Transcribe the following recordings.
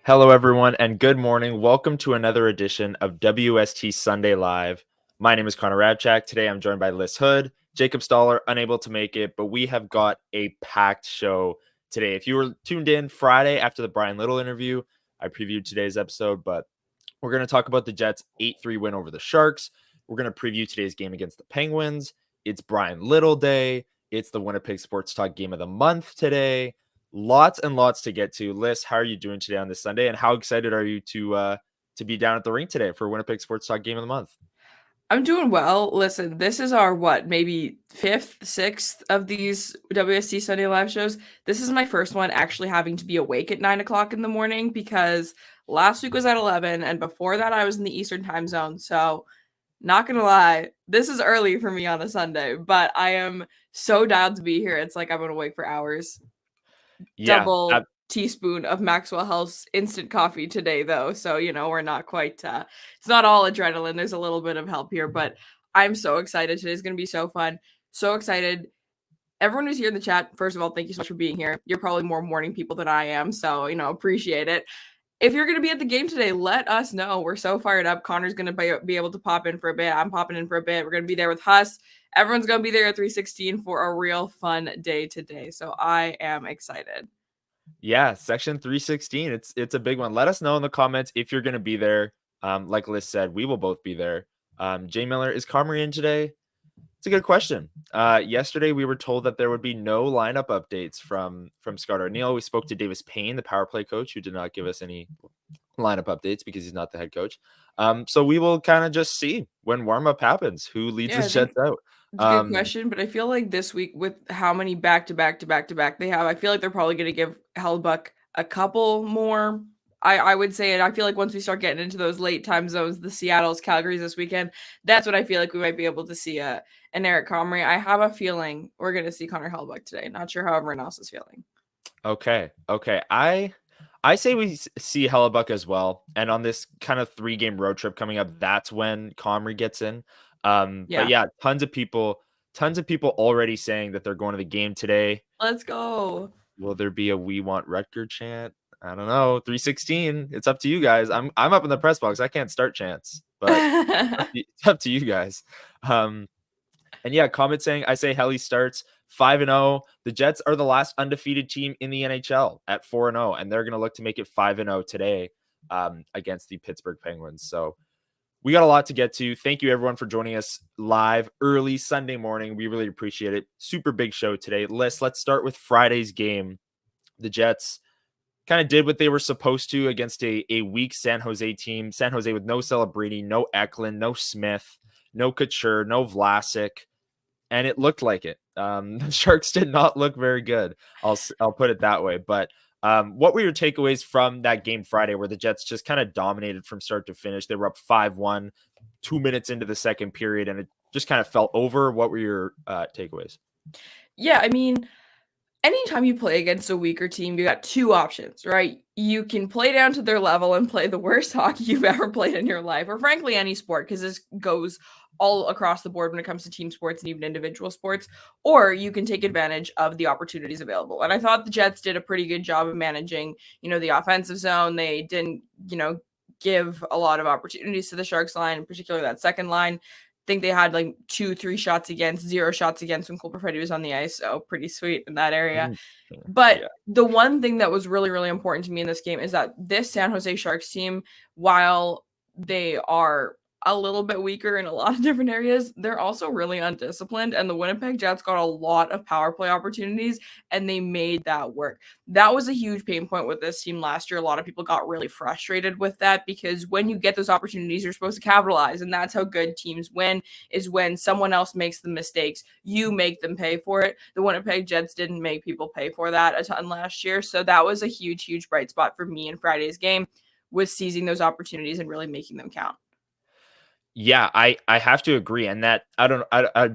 Hello, everyone, and good morning. Welcome to another edition of WST Sunday Live. My name is Connor Hrabchak. Today, I'm joined by Lyss, Houde, Jacob Stoller, unable to make it, but we have got a packed show today. If you were tuned in Friday after the Bryan Little interview, I previewed today's episode, but we're going to talk about the Jets' 8-3 win over the Sharks. We're going to preview today's game against the Penguins. It's Bryan Little Day. It's the Winnipeg Sports Talk Game of the Month today. Lots and lots to get to. Lyss, how are you doing today on this Sunday? And how excited are you to be down at the rink today for Winnipeg Sports Talk Game of the Month? I'm doing well. Listen, this is our maybe fifth, sixth of these WST Sunday live shows. This is my first one actually having to be awake at 9 o'clock in the morning because last week was at 11, and before that I was in the Eastern time zone. So, not gonna lie, this is early for me on a Sunday, but I am so dialed to be here. It's like I'm gonna wait for hours. Yeah, Double teaspoon of Maxwell House instant coffee today, though. So, we're not quite, it's not all adrenaline. There's a little bit of help here, but I'm so excited. Today's going to be so fun. So excited. Everyone who's here in the chat, first of all, thank you so much for being here. You're probably more morning people than I am. So, appreciate it. If you're going to be at the game today, let us know. We're so fired up. Connor's going to be able to pop in for a bit. I'm popping in for a bit. We're going to be there with Huss. Everyone's going to be there at 316 for a real fun day today. So I am excited. Yeah, section 316. It's a big one. Let us know in the comments if you're going to be there. Like Lyss said, we will both be there. Jay Miller, is Comrie in today? It's a good question. Yesterday, we were told that there would be no lineup updates from Scott Arniel. We spoke to Davis Payne, the power play coach, who did not give us any lineup updates because he's not the head coach. So we will kind of just see when warm-up happens who leads the Jets out. It's a good question, but I feel like this week with how many back-to-back they have, I feel like they're probably going to give Hellebuyck a couple more. I would say it. I feel like once we start getting into those late time zones, the Seattle's, Calgary's this weekend, that's what I feel like we might be able to see an Eric Comrie. I have a feeling we're going to see Connor Hellebuyck today. Not sure how everyone else is feeling. Okay. I say we see Hellebuyck as well. And on this kind of 3-game road trip coming up, that's when Comrie gets in. But yeah, tons of people already saying that they're going to the game today. Let's go. Will there be a "We Want Rutger" chant? I don't know. 316. It's up to you guys. I'm up in the press box. I can't start chants, but it's up to you guys. And yeah, comment saying I say Helly starts 5-0. The Jets are the last undefeated team in the NHL at 4-0, and they're going to look to make it 5-0 today against the Pittsburgh Penguins. So we got a lot to get to. Thank you, everyone, for joining us live early Sunday morning. We really appreciate it. Super big show today. Let's start with Friday's game. The Jets kind of did what they were supposed to against a weak San Jose team. San Jose with no Celebrini, no Eklund, no Smith, no Couture, no Vlasic, and it looked like it. The Sharks did not look very good. I'll put it that way. But what were your takeaways from that game Friday where the Jets just kind of dominated from start to finish? They were up 5-1 2 minutes into the second period, and it just kind of fell over. What were your takeaways? Yeah, I mean, anytime you play against a weaker team, you got two options, right? You can play down to their level and play the worst hockey you've ever played in your life, or frankly, any sport, because this goes all across the board when it comes to team sports and even individual sports, or you can take advantage of the opportunities available. And I thought the Jets did a pretty good job of managing, the offensive zone. They didn't, give a lot of opportunities to the Sharks line, in particular that second line. Think they had like 2-3 shots against, 0 shots against when Cole Perfetti was on the ice. So pretty sweet in that area. But the one thing that was really, really important to me in this game is that this San Jose Sharks team, while they are a little bit weaker in a lot of different areas, they're also really undisciplined. And the Winnipeg Jets got a lot of power play opportunities and they made that work. That was a huge pain point with this team last year. A lot of people got really frustrated with that because when you get those opportunities, you're supposed to capitalize. And that's how good teams win, is when someone else makes the mistakes, you make them pay for it. The Winnipeg Jets didn't make people pay for that a ton last year. So that was a huge, huge bright spot for me in Friday's game, was seizing those opportunities and really making them count. Yeah, I have to agree. And that I'm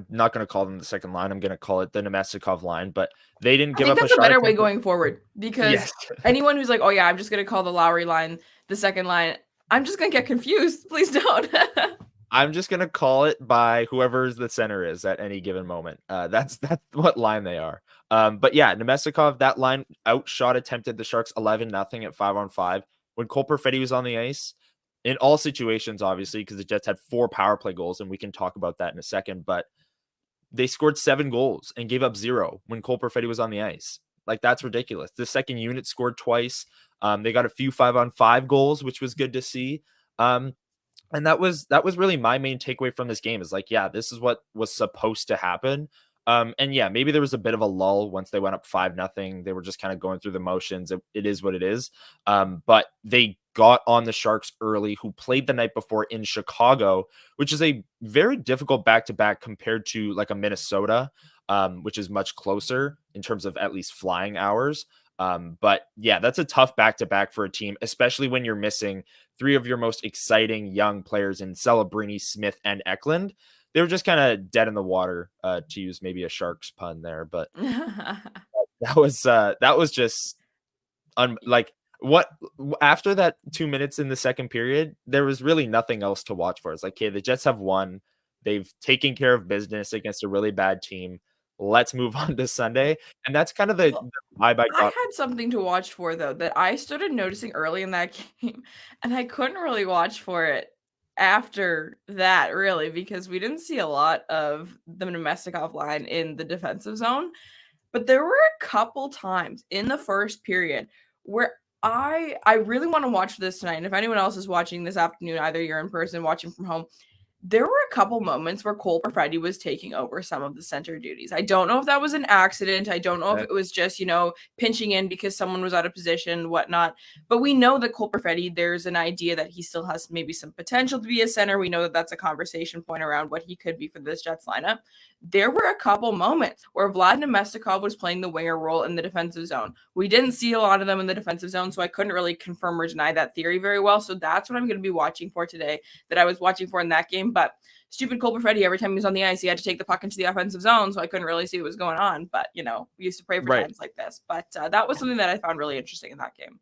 not going to call them the second line. I'm going to call it the Nemestikov line, but they didn't give up a shot. That's a better way going forward, because anyone who's like, oh yeah, I'm just going to call the Lowry line the second line, I'm just going to get confused. Please don't. I'm just going to call it by whoever's the center is at any given moment. That's what line they are. But yeah, Nemestikov, that line outshot attempted the Sharks 11-0 at 5-on-5. when Cole Perfetti was on the ice, in all situations, obviously, because the Jets had 4 power play goals, and we can talk about that in a second, but they scored 7 goals and gave up 0 when Cole Perfetti was on the ice. Like, that's ridiculous. The second unit scored twice. They got a few 5-on-5 goals, which was good to see. And that was really my main takeaway from this game is like, yeah, this is what was supposed to happen. And yeah, maybe there was a bit of a lull once they went up 5-0. They were just kind of going through the motions. It is what it is. But they got on the Sharks early, who played the night before in Chicago, which is a very difficult back-to-back compared to like a Minnesota, which is much closer in terms of at least flying hours. But yeah, that's a tough back-to-back for a team, especially when you're missing 3 of your most exciting young players in Celebrini, Smith, and Eklund. They were just kind of dead in the water, to use maybe a Sharks pun there. But that was just like what after that 2 minutes in the second period, there was really nothing else to watch for. It's like, okay, the Jets have won. They've taken care of business against a really bad team. Let's move on to Sunday. And that's kind of the vibe I I got. had something to watch for, though, that I started noticing early in that game, and I couldn't really watch for it after that, really, because we didn't see a lot of the Nemestikov line in the defensive zone. But there were a couple times in the first period where I really want to watch this tonight. And if anyone else is watching this afternoon, either you're in person watching from home, there were a couple moments where Cole Perfetti was taking over some of the center duties. I don't know if that was an accident. I don't know if it was just, pinching in because someone was out of position, whatnot. But we know that Cole Perfetti, there's an idea that he still has maybe some potential to be a center. We know that that's a conversation point around what he could be for this Jets lineup. There were a couple moments where Vlad Nemestikov was playing the winger role in the defensive zone. We didn't see a lot of them in the defensive zone, so I couldn't really confirm or deny that theory very well. So that's what I'm going to be watching for today, that I was watching for in that game. But stupid Cole Perfetti, every time he was on the ice, he had to take the puck into the offensive zone, so I couldn't really see what was going on. But, we used to pray for times like this. But that was something that I found really interesting in that game.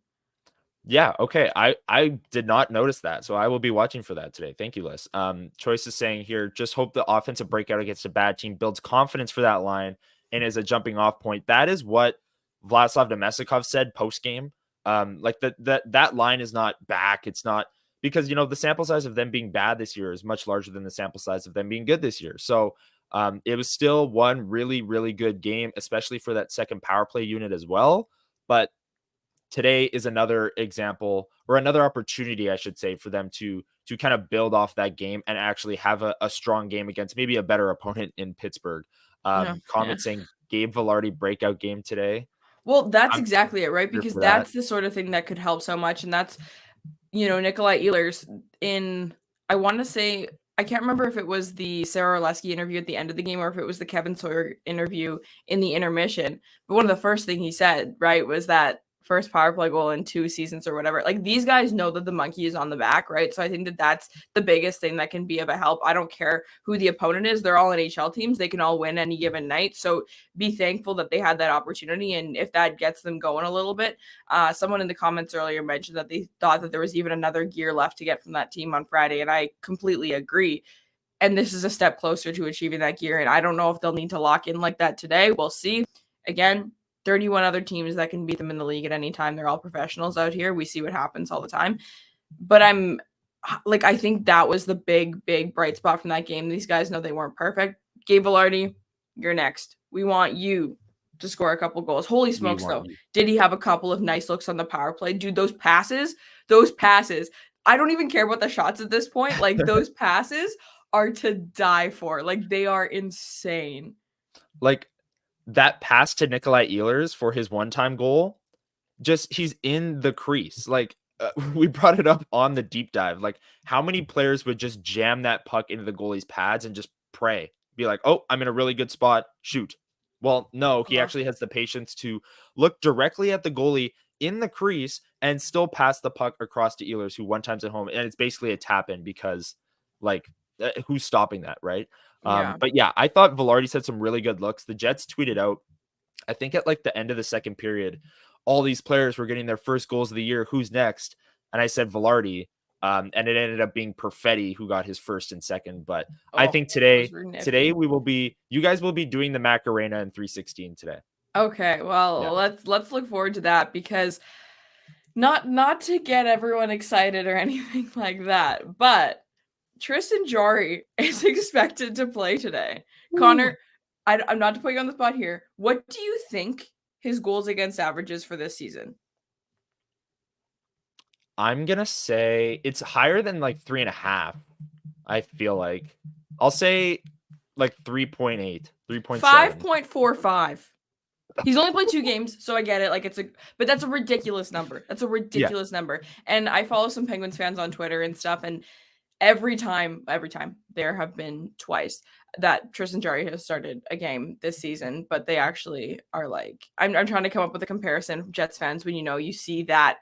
Yeah, okay. I did not notice that, so I will be watching for that today. Thank you, Lyss. Choice is saying here, just hope the offensive breakout against a bad team builds confidence for that line and is a jumping off point. That is what Vladislav Nemestikov said post game. Like that line is not back. It's not because the sample size of them being bad this year is much larger than the sample size of them being good this year. So it was still one really, really good game, especially for that second power play unit as well. But today is another example, or another opportunity, I should say, for them to kind of build off that game and actually have a strong game against maybe a better opponent in Pittsburgh. Comment saying Gabe Vilardi breakout game today. Well, that's exactly it, right? Because that's that. the sort of thing that could help so much. And that's, Nikolai Ehlers I want to say, I can't remember if it was the Sarah Orlesky interview at the end of the game or if it was the Kevin Sawyer interview in the intermission. But one of the first things he said, right, was that first power play goal in 2 seasons or whatever. Like, these guys know that the monkey is on the back, right? So I think that that's the biggest thing that can be of a help. I don't care who the opponent is. They're all NHL teams. They can all win any given night. So be thankful that they had that opportunity. And if that gets them going a little bit, someone in the comments earlier mentioned that they thought that there was even another gear left to get from that team on Friday. And I completely agree. And this is a step closer to achieving that gear. And I don't know if they'll need to lock in like that today. We'll see. Again, 31 other teams that can beat them in the league at any time. They're all professionals out here. We see what happens all the time. But I think that was the big, big bright spot from that game. These guys know they weren't perfect. Gabe Vilardi, you're next. We want you to score a couple goals. Holy smokes, though. Did he have a couple of nice looks on the power play? Dude, those passes, I don't even care about the shots at this point. Like, those passes are to die for. Like, they are insane. Like, that pass to Nikolai Ehlers for his one-time goal, he's in the crease. Like, we brought it up on the deep dive. Like, how many players would just jam that puck into the goalie's pads and just pray, be like, oh, I'm in a really good spot, shoot. Well, no, he actually has the patience to look directly at the goalie in the crease and still pass the puck across to Ehlers, who one time's at home. And it's basically a tap in because, like, who's stopping that, right? But yeah, I thought Vilardi said some really good looks. The Jets tweeted out, I think at like the end of the second period, all these players were getting their first goals of the year. Who's next? And I said Vilardi, and it ended up being Perfetti who got his first and second. But I think today you guys will be doing the Macarena in 316 today. Okay, well, let's look forward to that, because Not to get everyone excited or anything like that, but Tristan Jarry is expected to play today. Ooh. Connor, I'm not to put you on the spot here. What do you think his goals against averages for this season? I'm gonna say it's higher than like 3.5. I feel like I'll say like 3.8, 3.7. 5.45. He's only played 2 games, so I get it. Like but that's a ridiculous number. That's a ridiculous number. And I follow some Penguins fans on Twitter and stuff, and every time, there have been twice that Tristan Jarry has started a game this season, but they actually are like, I'm trying to come up with a comparison from Jets fans when you see that.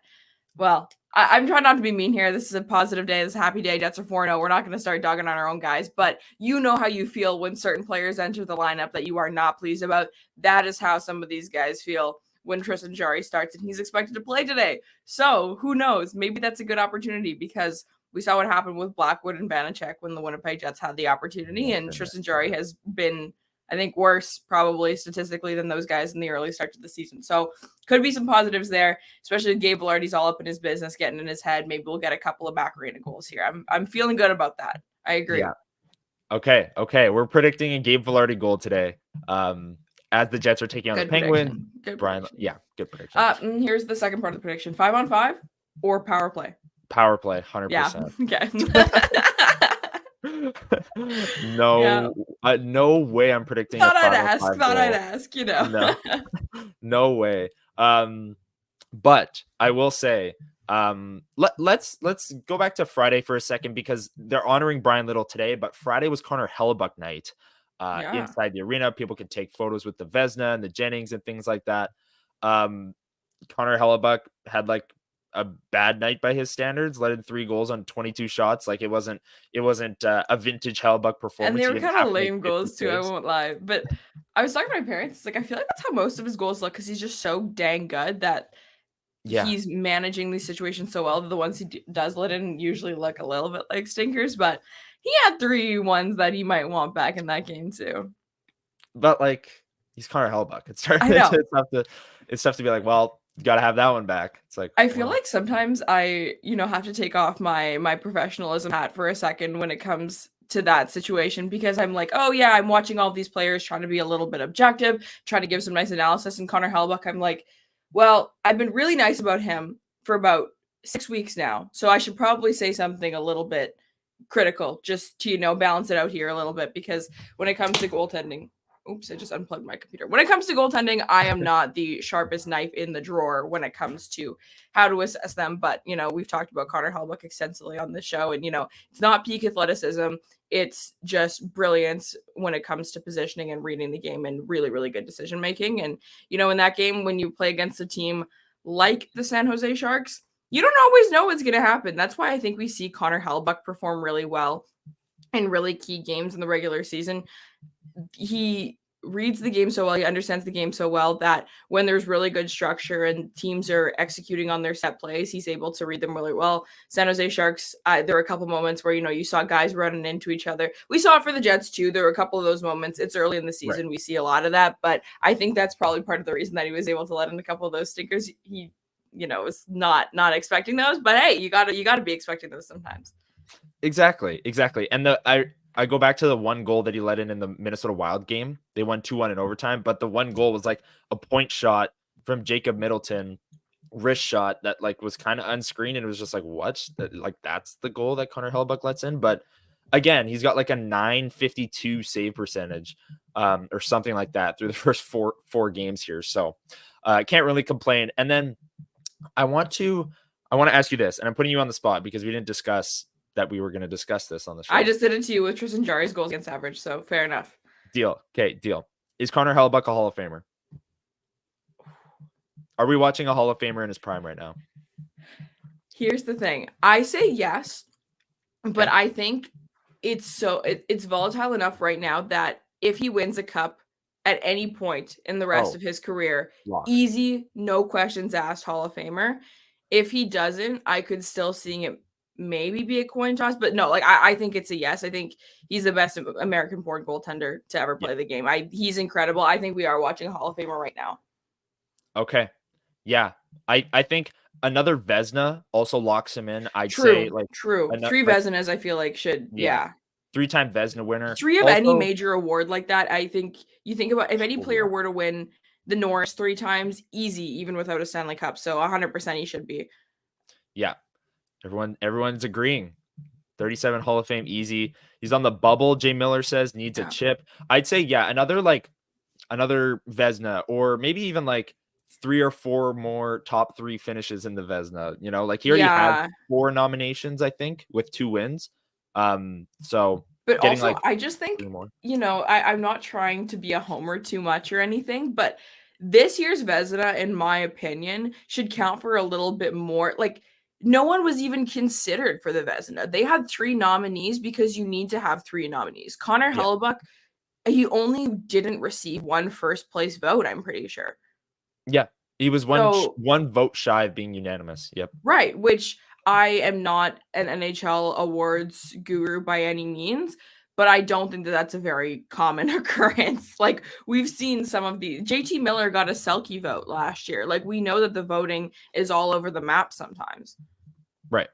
Well, I'm trying not to be mean here. This is a positive day. This is a happy day. Jets are 4-0. We're not going to start dogging on our own guys, but you know how you feel when certain players enter the lineup that you are not pleased about. That is how some of these guys feel when Tristan Jarry starts, and he's expected to play today. So who knows? Maybe that's a good opportunity, because we saw what happened with Blackwood and Vanacek when the Winnipeg Jets had the opportunity, and Tristan Jarry has been, I think, worse probably statistically than those guys in the early start to the season. So could be some positives there, especially Gabe Vilardi's all up in his business, getting in his head. Maybe we'll get a couple of back arena goals here. I'm feeling good about that. I agree. Yeah. Okay. We're predicting a Gabe Vilardi goal today. As the Jets are taking on the Penguins. Good Brian, prediction. yeah, good prediction. Here's the second part of the prediction: 5-on-5 or power play. Power play, 100%. Yeah. Okay. No way I'm predicting Thought a 5-on-5 I'd ask, No. No way. But I will say, let's go back to Friday for a second, because they're honoring Bryan Little today, but Friday was Connor Hellebuyck night. Inside the arena, people could take photos with the Vezina and the Jennings and things like that. Connor Hellebuyck had like a bad night by his standards, let in 3 goals on 22 shots. Like it wasn't a vintage Hellebuyck performance. And they were kind of lame goals too, I won't lie. But I was talking to my parents, it's like, I feel like that's how most of his goals look, because he's just so dang good that he's managing these situations so well. The ones he does let in usually look a little bit like stinkers, but he had 3 ones that he might want back in that game too. But like, he's Connor Hellebuyck. It's tough to be like, well, you got to have that one back. It's like, I feel like sometimes I, have to take off my professionalism hat for a second when it comes to that situation, because I'm like, oh yeah, I'm watching all of these players trying to be a little bit objective, trying to give some nice analysis. And Connor Hellebuyck, I'm like, well, I've been really nice about him for about 6 weeks now, so I should probably say something a little bit critical just to, balance it out here a little bit, because when it comes to goaltending, oops, I just unplugged my computer. When it comes to goaltending, I am not the sharpest knife in the drawer when it comes to how to assess them. But, we've talked about Connor Hellebuyck extensively on this show. And, it's not peak athleticism. It's just brilliance when it comes to positioning and reading the game and really, really good decision making. And, in that game, when you play against a team like the San Jose Sharks, you don't always know what's going to happen. That's why I think we see Connor Hellebuyck perform really well in really key games in the regular season. He reads the game so well, he understands the game so well that when there's really good structure and teams are executing on their set plays, he's able to read them really well. San Jose Sharks, there were a couple moments where, you saw guys running into each other. We saw it for the Jets too. There were a couple of those moments. It's early in the season. Right. We see a lot of that, but I think that's probably part of the reason that he was able to let in a couple of those stinkers. He, was not expecting those, but hey, you gotta be expecting those sometimes. Exactly. And I go back to the one goal that he let in the Minnesota Wild game. They won 2-1 in overtime, but the one goal was like a point shot from Jacob Middleton, wrist shot that like was kind of unscreened, and it was just like, what? That's the goal that Connor Hellebuyck lets in. But again, he's got like a .952 save percentage, or something like that through the first four games here. So can't really complain. And then I want to ask you this, and I'm putting you on the spot because we didn't discuss that we were going to discuss this on the show. I just did it to you with Tristan Jarry's goals against average, so fair enough. Deal. Okay, deal. Is Connor Hellebuyck a Hall of Famer? Are we watching a Hall of Famer in his prime right now? Here's the thing. I say yes, but I think it's volatile enough right now that if he wins a cup at any point in the rest of his career, easy, no questions asked Hall of Famer. If he doesn't, I could still see it maybe be a coin toss, but no, like I think it's a yes. I think he's the best American-born goaltender to ever play the game. He's incredible. I think we are watching a Hall of Famer right now. Okay. Yeah. I think Another Vezina also locks him in. I'd say True. Three like Vezinas, I feel like should, yeah, yeah. 3-time Vezina winner. Three of any Also, major award like that, I think you think about if any player were to win the Norris 3 times, easy, even without a Stanley Cup. So 100% he should be. yeah, everyone's agreeing. 37 Hall of Fame easy. He's on the bubble. Jay Miller says needs a chip. I'd say another Vezina, or maybe even like 3 or 4 more top 3 finishes in the Vezina. You know, like he already had 4 nominations, I think, with 2 wins. So but getting also, I just think, you know, I'm not trying to be a homer too much or anything, but this year's Vezina, in my opinion, should count for a little bit more. Like, no one was even considered for the Vezina. They had 3 nominees because you need to have 3 nominees. Connor Hellebuyck, he only didn't receive 1 first place vote, I'm pretty sure. Yeah, he was one vote shy of being unanimous. Yep. Right, which I am not an NHL awards guru by any means, but I don't think that that's a very common occurrence. Like, we've seen some of these. JT Miller got a Selke vote last year. Like, we know that the voting is all over the map sometimes. Right.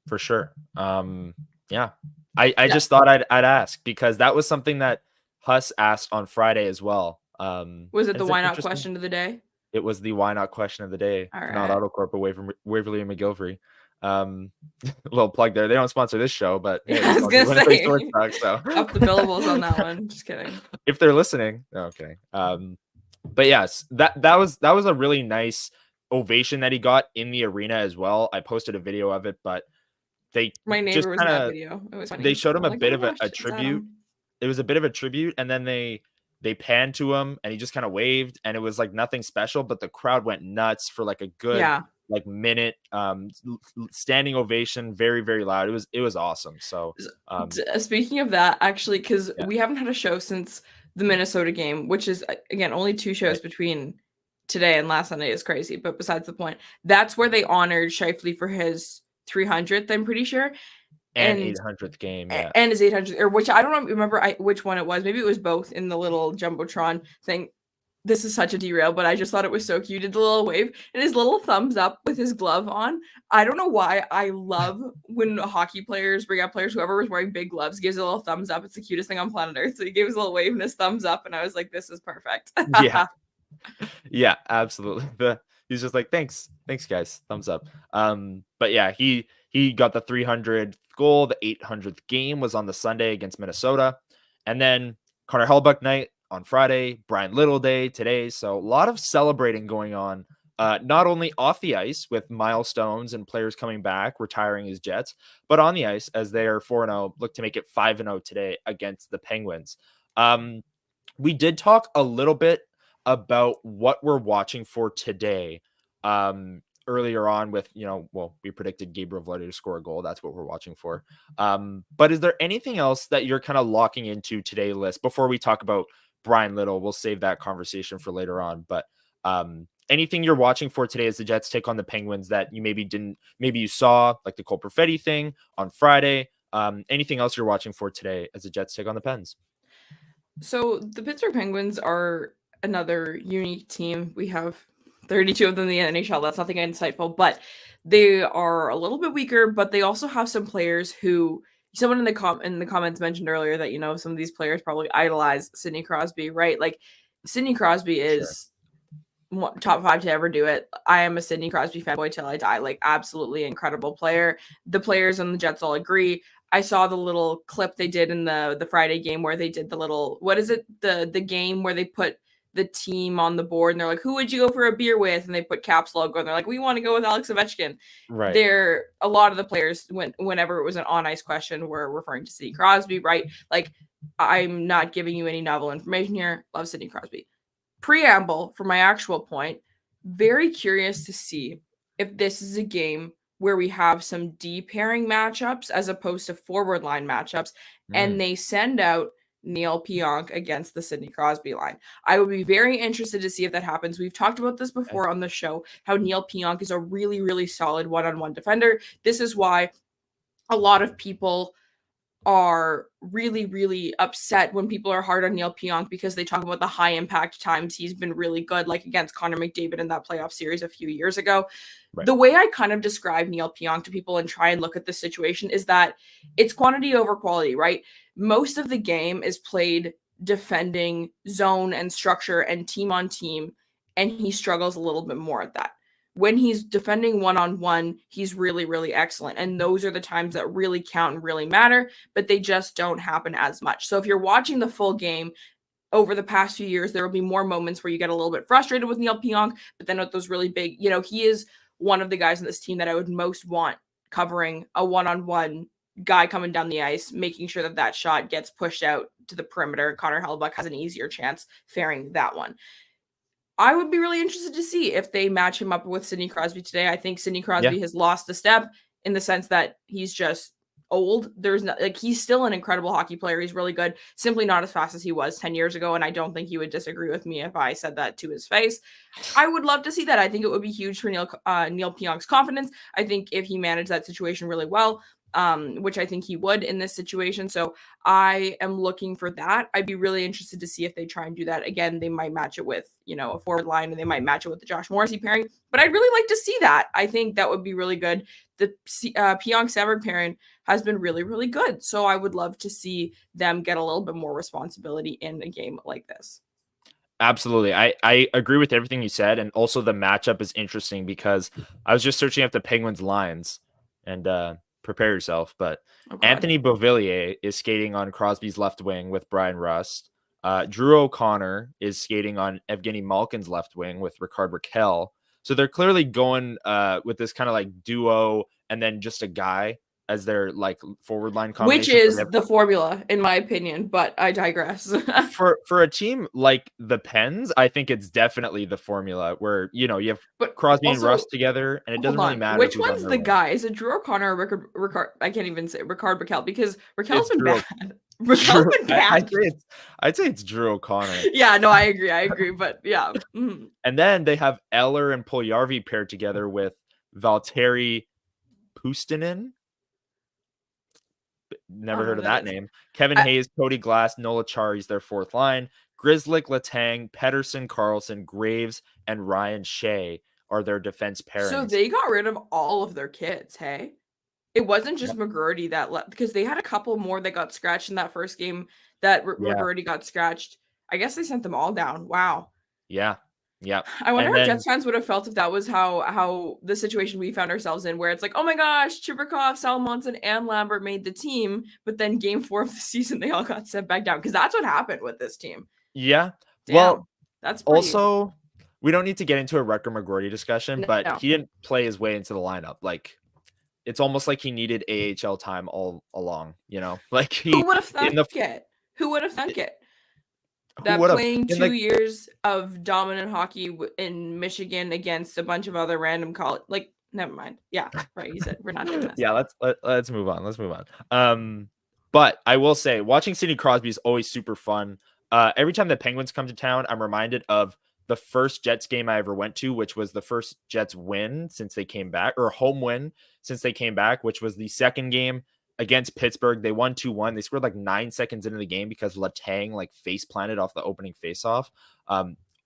For sure. Yeah. I just thought I'd ask, because that was something that Huss asked on Friday as well. Was it the why not question of the day? It was the why not question of the day. All right. Not AutoCorp away from Waverly and McGillivray. A little plug there. They don't sponsor this show, but yeah, I was gonna say so up the billables on that one. Just kidding. If they're listening, okay. But yes, that was a really nice ovation that he got in the arena as well. I posted a video of it, but my neighbor was in that video. It was funny. They showed him a bit of a tribute. It was a bit of a tribute, and then they panned to him and he just kind of waved, and it was like nothing special, but the crowd went nuts for like a good like minute. Standing ovation, very, very loud. It was awesome. So speaking of that, actually, because we haven't had a show since the Minnesota game, which is again only 2 shows between today and last Sunday, is crazy. But besides the point, that's where they honored Scheifele for his 300th, I'm pretty sure. And 800th game, and his 800th, or which I don't remember which one it was. Maybe it was both in the little jumbotron thing. This is such a derail, but I just thought it was so cute. He did the little wave and his little thumbs up with his glove on. I don't know why I love when hockey players, breakout players, whoever was wearing big gloves, gives a little thumbs up. It's the cutest thing on planet Earth. So he gave his little wave and his thumbs up, and I was like, this is perfect. Yeah, absolutely. He's just like, thanks guys, thumbs up. But yeah, he got the 300th goal. The 800th game was on the Sunday against Minnesota, and then Connor Hellebuyck night on Friday, Bryan Little day today. So a lot of celebrating going on, not only off the ice with milestones and players coming back, retiring as Jets, but on the ice as they are 4-0, look to make it 5-0 today against the Penguins. We did talk a little bit about what we're watching for today. Earlier on with, we predicted Gabriel Vladdy to score a goal. That's what we're watching for. But is there anything else that you're kind of locking into today, Lyss, before we talk about Bryan Little? We'll save that conversation for later on. But anything you're watching for today as the Jets take on the Penguins that you maybe you saw, like the Cole Perfetti thing on Friday? Anything else you're watching for today as the Jets take on the Pens? So the Pittsburgh Penguins are another unique team. We have 32 of them in the NHL. That's nothing insightful, but they are a little bit weaker, but they also have some players who someone in the comments mentioned earlier that, some of these players probably idolize Sidney Crosby, right? Like Sidney Crosby is top 5 to ever do it. I am a Sidney Crosby fanboy till I die. Like, absolutely incredible player. The players on the Jets all agree. I saw the little clip they did in the Friday game where they did the little, what is it? The game where they put the team on the board and they're like, who would you go for a beer with? And they put Caps logo and they're like, we want to go with Alex Ovechkin. Right. A lot of the players, whenever it was an on ice question, were referring to Sidney Crosby, right? Like, I'm not giving you any novel information here. Love Sidney Crosby. Preamble for my actual point. Very curious to see if this is a game where we have some D pairing matchups as opposed to forward line matchups, and they send out Neil Pionk against the Sidney Crosby line. I would be very interested to see if that happens. We've talked about this before on the show, how Neil Pionk is a really, really solid one-on-one defender. This is why a lot of people are really, really upset when people are hard on Neil Pionk because they talk about the high impact times he's been really good, like against Connor McDavid in that playoff series a few years ago. Right. The way I kind of describe Neil Pionk to people and try and look at the situation is that it's quantity over quality, right? Most of the game is played defending zone and structure and team on team, and he struggles a little bit more at that. When he's defending one-on-one, he's really, really excellent. And those are the times that really count and really matter, but they just don't happen as much. So if you're watching the full game over the past few years, there will be more moments where you get a little bit frustrated with Neil Pionk, but then with those really big, he is one of the guys in this team that I would most want covering a one-on-one guy coming down the ice, making sure that that shot gets pushed out to the perimeter. Connor Hellebuyck has an easier chance faring that one. I would be really interested to see if they match him up with Sidney Crosby today. I think Sidney Crosby has lost a step in the sense that he's just old. There's not, like, he's still an incredible hockey player. He's really good, simply not as fast as he was 10 years ago. And I don't think he would disagree with me if I said that to his face. I would love to see that. I think it would be huge for Neil Pionk's confidence. I think if he managed that situation really well, which I think he would in this situation. So I am looking for that. I'd be really interested to see if they try and do that again. They might match it with, a forward line, and they might match it with the Josh Morrissey pairing. But I'd really like to see that. I think that would be really good. The Pionk-Samberg pairing has been really, really good. So I would love to see them get a little bit more responsibility in a game like this. Absolutely. I agree with everything you said. And also the matchup is interesting because I was just searching up the Penguins lines, and prepare yourself. But Anthony Beauvillier is skating on Crosby's left wing with Brian Rust. Drew O'Connor is skating on Evgeny Malkin's left wing with Ricard Raquel. So they're clearly going with this kind of like duo and then just a guy as their like forward line combination. Which is the formula, in my opinion, but I digress. for a team like the Pens, I think it's definitely the formula where, you have Crosby and Rust together, and it doesn't really matter. Which one's the guy? Is it Drew O'Connor or Ricard? I can't even say Ricard Raquel because Raquel's been bad. Raquel's been bad. I'd say it's Drew O'Connor. Yeah, no, I agree. But yeah. Mm-hmm. And then they have Eller and Puljujarvi paired together with Valtteri Puustinen. Never heard of that name. Kevin Hayes, Cody Glass, Nola Chari's their fourth line. Grzelcyk, Letang, Pettersson, Carlson, Graves, and Ryan Shea are their defense pairings. So they got rid of all of their kids, hey? It wasn't just McGroarty that left, because they had a couple more that got scratched in that first game that McGroarty got scratched. I guess they sent them all down. Wow. Yeah. Yeah. I wonder how Jets fans would have felt if that was how the situation we found ourselves in, where it's like, oh my gosh, Chibrikov, Salmonson, and Lambert made the team, but then game 4 of the season, they all got sent back down, because that's what happened with this team. Yeah. Damn, well, that's pretty... also, we don't need to get into a Rutger McGroarty discussion, but he didn't play his way into the lineup. Like, it's almost like he needed AHL time all along, Like who would have thunk it? Who would have thunk it? That playing 2 years of dominant hockey in Michigan against a bunch of other random college, like, never mind. Yeah, right. You said we're not doing this. Yeah, let's move on. Let's move on. But I will say, watching Sidney Crosby is always super fun. Every time the Penguins come to town, I'm reminded of the first Jets game I ever went to, which was the first Jets win since they came back, or home win since they came back, which was the second game against Pittsburgh. They won 2-1. They scored like 9 seconds into the game because Letang like face planted off the opening faceoff.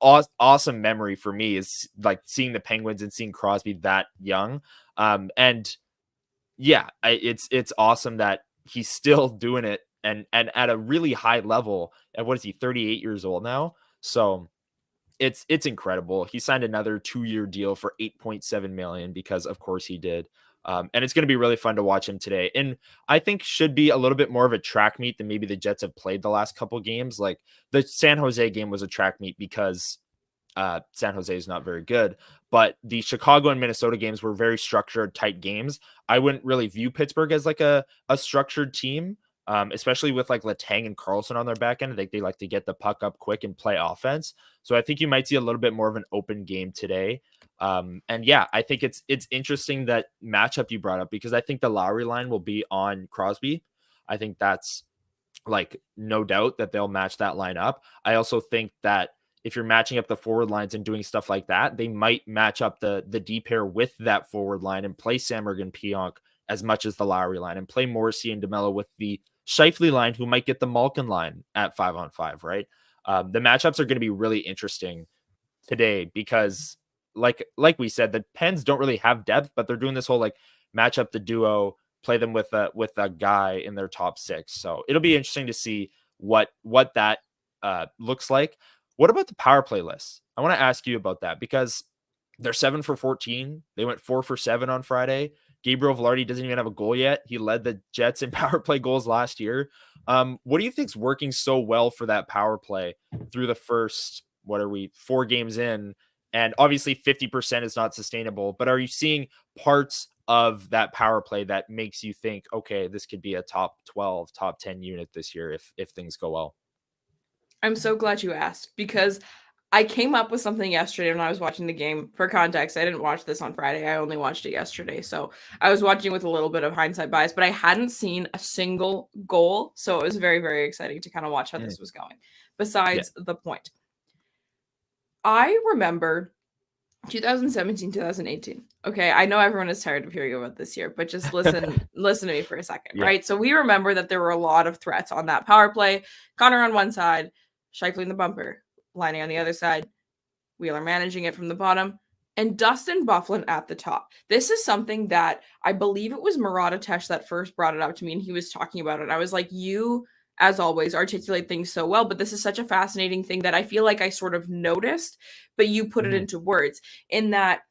Awesome memory for me is like seeing the Penguins and seeing Crosby that young. And yeah, it's awesome that he's still doing it and at a really high level. And what is he, 38 years old now? So it's incredible. He signed another 2-year deal for $8.7 million because of course he did. And it's going to be really fun to watch him today. And I think should be a little bit more of a track meet than maybe the Jets have played the last couple of games. Like the San Jose game was a track meet because San Jose is not very good, but the Chicago and Minnesota games were very structured, tight games. I wouldn't really view Pittsburgh as like a structured team, especially with like Letang and Carlson on their back end. They like to get the puck up quick and play offense. So I think you might see a little bit more of an open game today. And yeah, I think it's interesting that matchup you brought up because I think the Lowry line will be on Crosby. I think that's like no doubt that they'll match that line up. I also think that if you're matching up the forward lines and doing stuff like that, they might match up the D pair with that forward line and play Samberg and Pionk as much as the Lowry line and play Morrissey and DeMello with the Scheifele line who might get the Malkin line at 5-on-5, right? The matchups are going to be really interesting today because like we said, the Pens don't really have depth, but they're doing this whole like match up the duo, play them with a guy in their top 6. So it'll be interesting to see what that looks like. What about the power play list? I want to ask you about that because they're 7 for 14. They went 4 for 7 on Friday. Gabriel Velarde doesn't even have a goal yet. He led the Jets in power play goals last year. What do you think's working so well for that power play through the first, 4 games in? And obviously 50% is not sustainable, but are you seeing parts of that power play that makes you think, okay, this could be a top 12, top 10 unit this year if things go well? I'm so glad you asked because I came up with something yesterday when I was watching the game. For context, I didn't watch this on Friday. I only watched it yesterday. So I was watching with a little bit of hindsight bias, but I hadn't seen a single goal. So it was very, very exciting to kind of watch how this was going. Besides the point, I remember 2017, 2018. Okay, I know everyone is tired of hearing about this year, but just listen to me for a second, right? So we remember that there were a lot of threats on that power play. Connor on one side, Scheifele in the bumper, lining on the other side, Wheeler managing it from the bottom, and Dustin Byfuglien at the top. This is something that I believe it was Murat Atesh that first brought it up to me, and he was talking about it. I was like, you, as always, articulate things so well, but this is such a fascinating thing that I feel like I sort of noticed, but you put it into words in that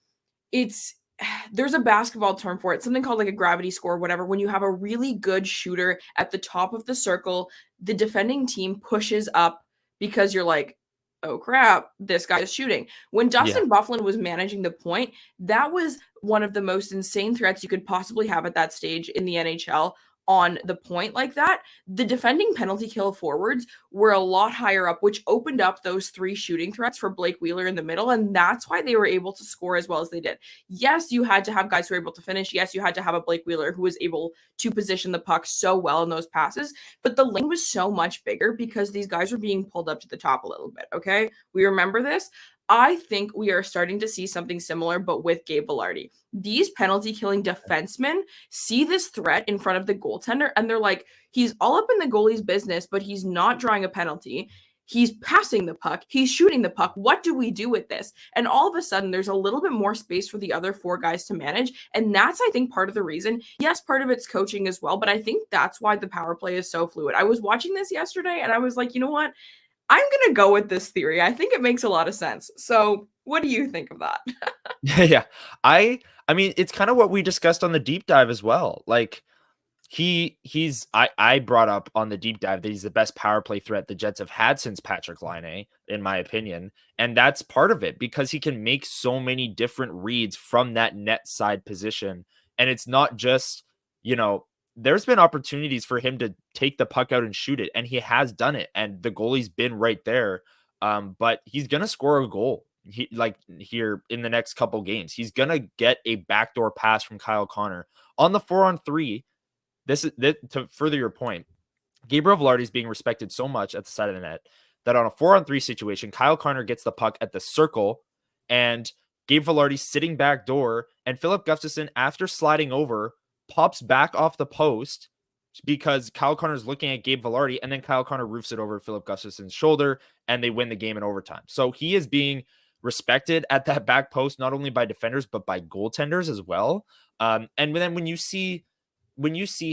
there's a basketball term for it, something called like a gravity score, whatever. When you have a really good shooter at the top of the circle, the defending team pushes up because you're like, oh crap, this guy is shooting. When Dustin Byfuglien was managing the point, that was one of the most insane threats you could possibly have at that stage in the NHL on the point like that. The defending penalty kill forwards were a lot higher up, which opened up those 3 shooting threats for Blake Wheeler in the middle, and that's why they were able to score as well as they did. Yes, you had to have guys who were able to finish. Yes, you had to have a Blake Wheeler who was able to position the puck so well in those passes, but the lane was so much bigger because these guys were being pulled up to the top a little bit, okay? We remember this. I think we are starting to see something similar, but with Gabe Velarde. These penalty killing defensemen see this threat in front of the goaltender, and they're like, he's all up in the goalie's business, but he's not drawing a penalty. He's passing the puck. He's shooting the puck. What do we do with this? And all of a sudden, there's a little bit more space for the other 4 guys to manage. And that's, I think, part of the reason. Yes, part of it's coaching as well, but I think that's why the power play is so fluid. I was watching this yesterday, and I was like, you know what? I'm going to go with this theory. I think it makes a lot of sense. So what do you think of that? Yeah. I mean, it's kind of what we discussed on the deep dive as well. Like I brought up on the deep dive that he's the best power play threat the Jets have had since Patrick Laine, in my opinion. And that's part of it because he can make so many different reads from that net side position. And it's not just, there's been opportunities for him to take the puck out and shoot it, and he has done it. And the goalie's been right there. But he's going to score a goal here in the next couple games. He's going to get a backdoor pass from Kyle Connor on the 4-on-3. This to further your point. Gabriel Velarde is being respected so much at the side of the net that on a 4-on-3 situation, Kyle Connor gets the puck at the circle and Gabe Velarde sitting back door, and Philip Gustafsson, after sliding over, pops back off the post because Kyle Connor is looking at Gabe Velarde, and then Kyle Connor roofs it over Philip Gustafsson's shoulder, and they win the game in overtime. So he is being respected at that back post, not only by defenders, but by goaltenders as well. And then when you see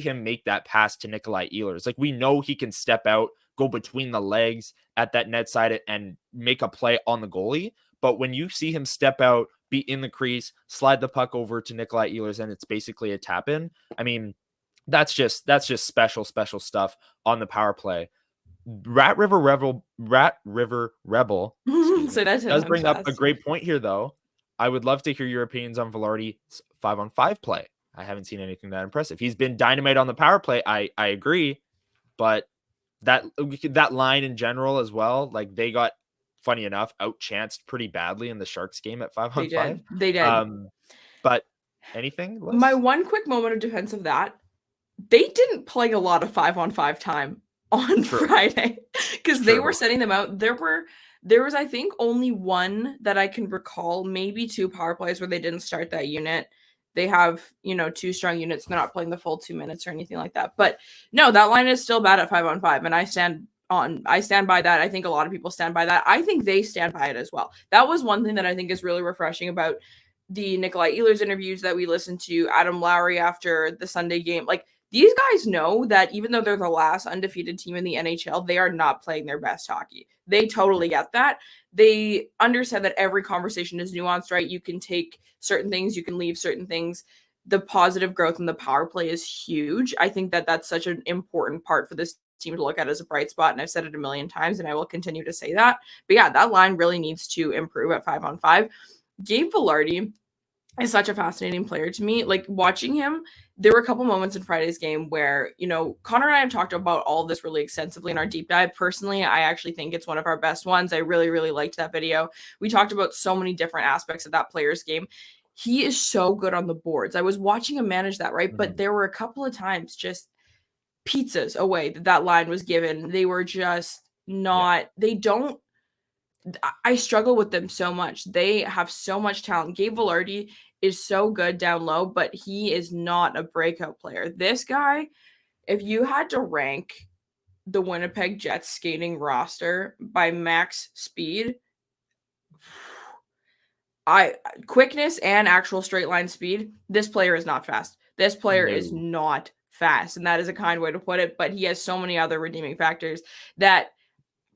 him make that pass to Nikolai Ehlers, like, we know he can step out, go between the legs at that net side and make a play on the goalie. But when you see him step out, be in the crease, slide the puck over to Nikolai Ehlers, and it's basically a tap in. I mean, that's just special stuff on the power play. Rat River Rebel So that does bring up a great point here, though. I would love to hear your opinions on Velarde's 5-on-5 play. I haven't seen anything that impressive. He's been dynamite on the power play. I agree, but that line in general as well, like, they got, funny enough, outchanced pretty badly in the Sharks game at 5-on-5. They did. But anything? Liz? My one quick moment of defense of that, they didn't play a lot of 5-on-5 time on Friday because they were setting them out. There was, I think, only one that I can recall, maybe 2 power plays where they didn't start that unit. they have, you know, 2 strong units. They're not playing the full 2 minutes or anything like that. But no, that line is still bad at 5-on-5, and I stand by that. I think a lot of people stand by that. I think they stand by it as well. That was one thing that I think is really refreshing about the Nikolai Ehlers interviews that we listened to, Adam Lowry after the Sunday game. Like, these guys know that even though they're the last undefeated team in the NHL, they are not playing their best hockey. They totally get that. They understand that every conversation is nuanced, right? You can take certain things, you can leave certain things. The positive growth in the power play is huge. I think that that's such an important part for this team to look at as a bright spot. And I've said it a million times, and I will continue to say that. But yeah, that line really needs to improve at 5-on-5. Gabe Vilardi is such a fascinating player to me. Like, watching him, there were a couple moments in Friday's game where, you know, Connor and I have talked about all of this really extensively in our deep dive. Personally, I actually think it's one of our best ones. I really, really liked that video. We talked about so many different aspects of that player's game. He is so good on the boards. I was watching him manage that, right? But there were a couple of times just pizzas away that line was given. They were just not, they don't, I struggle with them so much. They have so much talent. Gabe Vilardi is so good down low, but he is not a breakout player. This guy, if you had to rank the Winnipeg Jets skating roster by max speed, quickness and actual straight line speed, this player is not fast. This player is not fast, and that is a kind way to put it, but he has so many other redeeming factors that,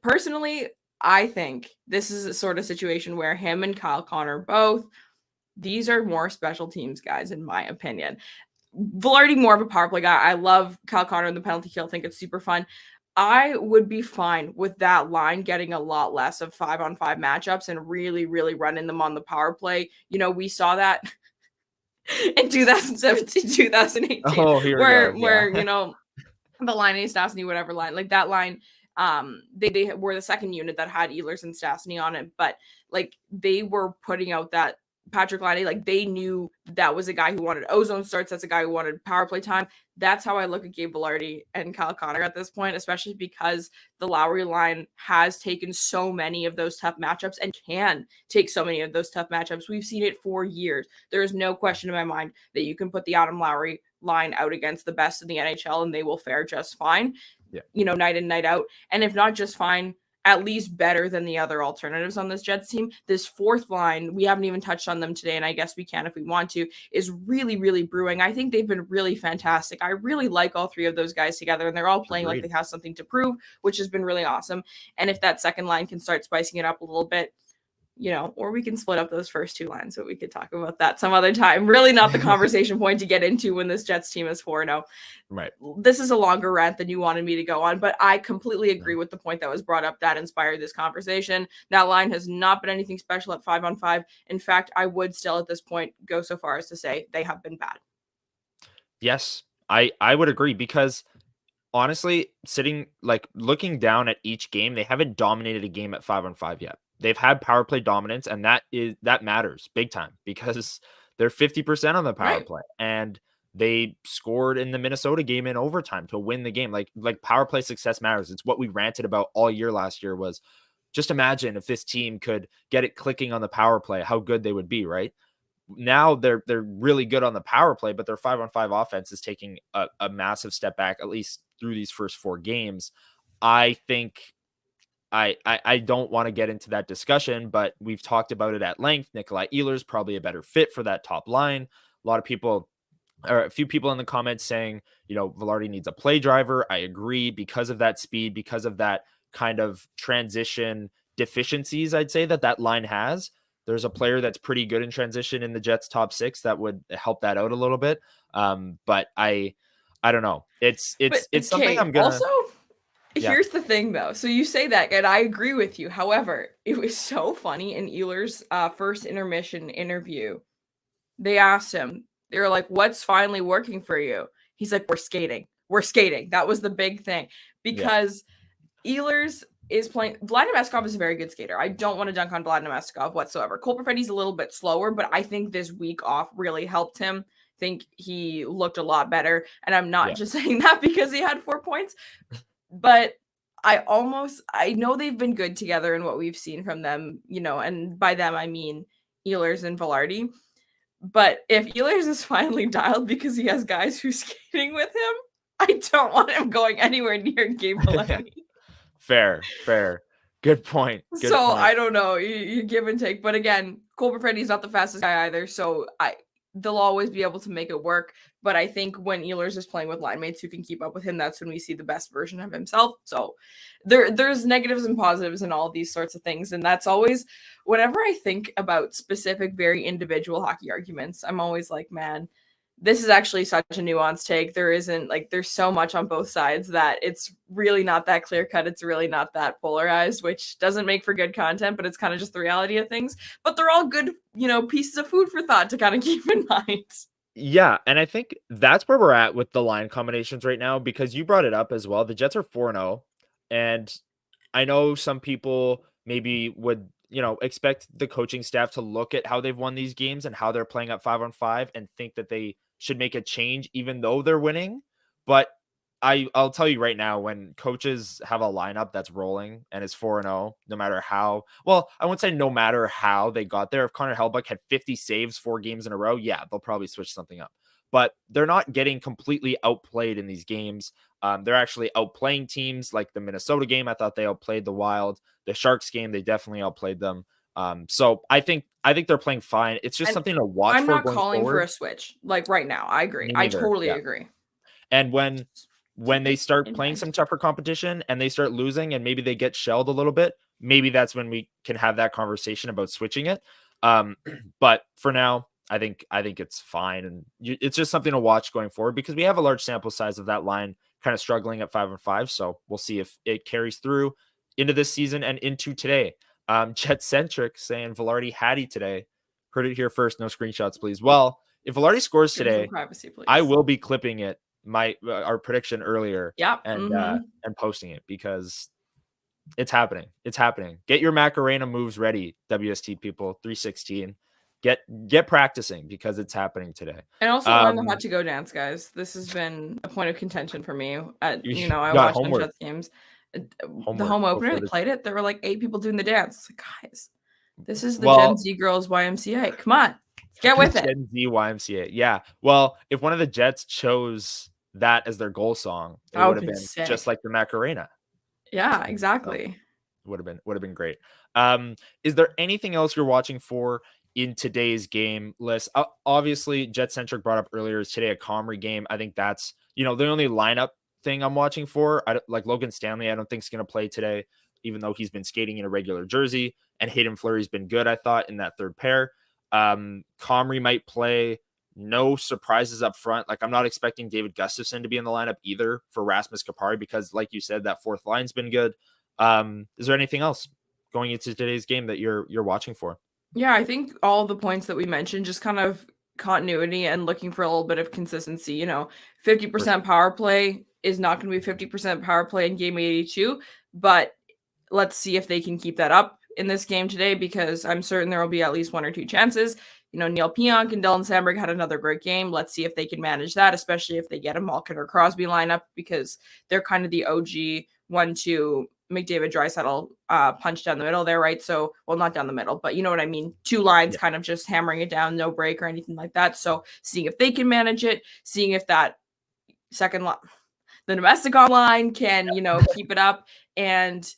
personally, I think this is a sort of situation where him and Kyle Connor both, these are more special teams guys, in my opinion. Vilardi, more of a power play guy. I love Kyle Connor in the penalty kill. I think it's super fun. I would be fine with that line getting a lot less of 5-on-5 matchups and really, really running them on the power play. You know, we saw that in 2017, 2018, where you know, the line A, Stastny, whatever line, like that line, they were the second unit that had Ehlers and Stastny on it, but like they were putting out that Patrick Laine, like they knew that was a guy who wanted ozone starts. That's a guy who wanted power play time. That's how I look at Gabe Vilardi and Kyle Connor at this point, especially because the Lowry line has taken so many of those tough matchups and can take so many of those tough matchups. We've seen it for years. There is no question in my mind that you can put the Adam Lowry line out against the best in the NHL and they will fare just fine, you know, night in, night out. And if not just fine, at least better than the other alternatives on this Jets team. This fourth line, we haven't even touched on them today, and I guess we can if we want to, is really, really brewing. I think they've been really fantastic. I really like all three of those guys together, and they're all playing like they have something to prove, which has been really awesome. And if that second line can start spicing it up a little bit, you know, or we can split up those first two lines, but we could talk about that some other time. Really not the conversation point to get into when this Jets team is 4-0. Right. This is a longer rant than you wanted me to go on, but I completely agree with the point that was brought up that inspired this conversation. That line has not been anything special at 5-on-5. In fact, I would still at this point go so far as to say they have been bad. Yes, I would agree, because honestly, looking down at each game, they haven't dominated a game at 5-on-5 yet. They've had power play dominance, and that matters big time because they're 50% on the power play, and they scored in the Minnesota game in overtime to win the game. Like power play success matters. It's what we ranted about all year last year was, just imagine if this team could get it clicking on the power play, how good they would be, right? Now they're really good on the power play, but their 5-on-5 offense is taking a massive step back, at least through these first 4 games. I think I don't want to get into that discussion, but we've talked about it at length. Nikolai Ehlers probably a better fit for that top line. A lot of people, or a few people in the comments saying, you know, Vilardi needs a play driver. I agree, because of that speed, because of that kind of transition deficiencies, I'd say that line has. There's a player that's pretty good in transition in the Jets top 6 that would help that out a little bit. But I don't know. It's something I'm gonna also. Here's the thing, though. So you say that, and I agree with you. However, it was so funny in Ehlers' first intermission interview. They asked him, they were like, what's finally working for you? He's like, we're skating. We're skating. That was the big thing. Because Ehlers is playing. Vlad is a very good skater. I don't want to dunk on Vlad whatsoever. Cole Perfetti's a little bit slower, but I think this week off really helped him. I think he looked a lot better. And I'm not just saying that because he had 4 points. But I know they've been good together in what we've seen from them, you know, and by them, I mean Ehlers and Vilardi. But if Ehlers is finally dialed because he has guys who's skating with him, I don't want him going anywhere near Gabe Valenti. Fair. Good point. So I don't know. You give and take. But again, Cole Perfetti's not the fastest guy either. So they'll always be able to make it work. But I think when Ehlers is playing with line mates who can keep up with him, that's when we see the best version of himself. So there's negatives and positives in all these sorts of things. And that's always, whenever I think about specific, very individual hockey arguments, I'm always like, man, this is actually such a nuanced take. There's so much on both sides that it's really not that clear cut. It's really not that polarized, which doesn't make for good content, but it's kind of just the reality of things. But they're all good, pieces of food for thought to kind of keep in mind. Yeah, and I think that's where we're at with the line combinations right now, because you brought it up as well. The Jets are 4-0, and I know some people maybe would, expect the coaching staff to look at how they've won these games and how they're playing at 5-on-5 and think that they should make a change even though they're winning. But I'll tell you right now, when coaches have a lineup that's rolling and is 4-0, no matter how, well, I wouldn't say no matter how they got there. If Connor Hellebuyck had 50 saves 4 games in a row, yeah, they'll probably switch something up. But they're not getting completely outplayed in these games. They're actually outplaying teams like the Minnesota game. I thought they outplayed the Wild. The Sharks game, they definitely outplayed them. So I think they're playing fine. It's just something to watch. I'm for not going calling forward. for a switch like right now. I agree. I totally agree. And when they start playing some tougher competition and they start losing and maybe they get shelled a little bit, maybe that's when we can have that conversation about switching it. But for now, I think it's fine. And it's just something to watch going forward because we have a large sample size of that line kind of struggling at 5-on-5. So we'll see if it carries through into this season and into today. Jet Centric saying Velarde Hattie today. Heard it here first. No screenshots, please. Well, if Velarde scores today, privacy, please. I will be clipping it, our prediction earlier, and posting it because it's happening. It's happening. Get your Macarena moves ready, WST people. 316. Get practicing because it's happening today. And also learn the hot to go dance, guys. This has been a point of contention for me. I watched on Jets games. The home opener, they played it. There were like 8 people doing the dance. Like, guys, this is the Gen Z girls YMCA. Come on, get with it. Gen Z YMCA. Yeah. Well, if one of the Jets chose that as their goal song, it would have been sick. Just like the Macarena. Yeah, exactly. Would have been great. Is there anything else you're watching for in today's game, Lyss? Obviously, Jet Centric brought up earlier, is today a Comrie game. I think that's, the only lineup thing I'm watching for. Like Logan Stanley, I don't think is going to play today, even though he's been skating in a regular jersey, and Hayden Fleury's been good, I thought, in that third pair. Comrie might play. No surprises up front. Like, I'm not expecting David Gustafsson to be in the lineup either for Rasmus Kapari because, like you said, that fourth line's been good. Is there anything else going into today's game that you're watching for? Yeah, I think all the points that we mentioned, just kind of continuity and looking for a little bit of consistency. 50% power play is not going to be 50% power play in game 82, but let's see if they can keep that up in this game today, because I'm certain there will be at least 1 or 2 chances. Neil Pionk and Dylan Samberg had another great game. Let's see if they can manage that, especially if they get a Malkin or Crosby lineup, because they're kind of the OG 1-2 McDavid Draisaitl punch down the middle there, right? So, well, not down the middle, but you know what I mean? 2 lines kind of just hammering it down, no break or anything like that. So seeing if they can manage it, seeing if that second line, the domestic line can, keep it up and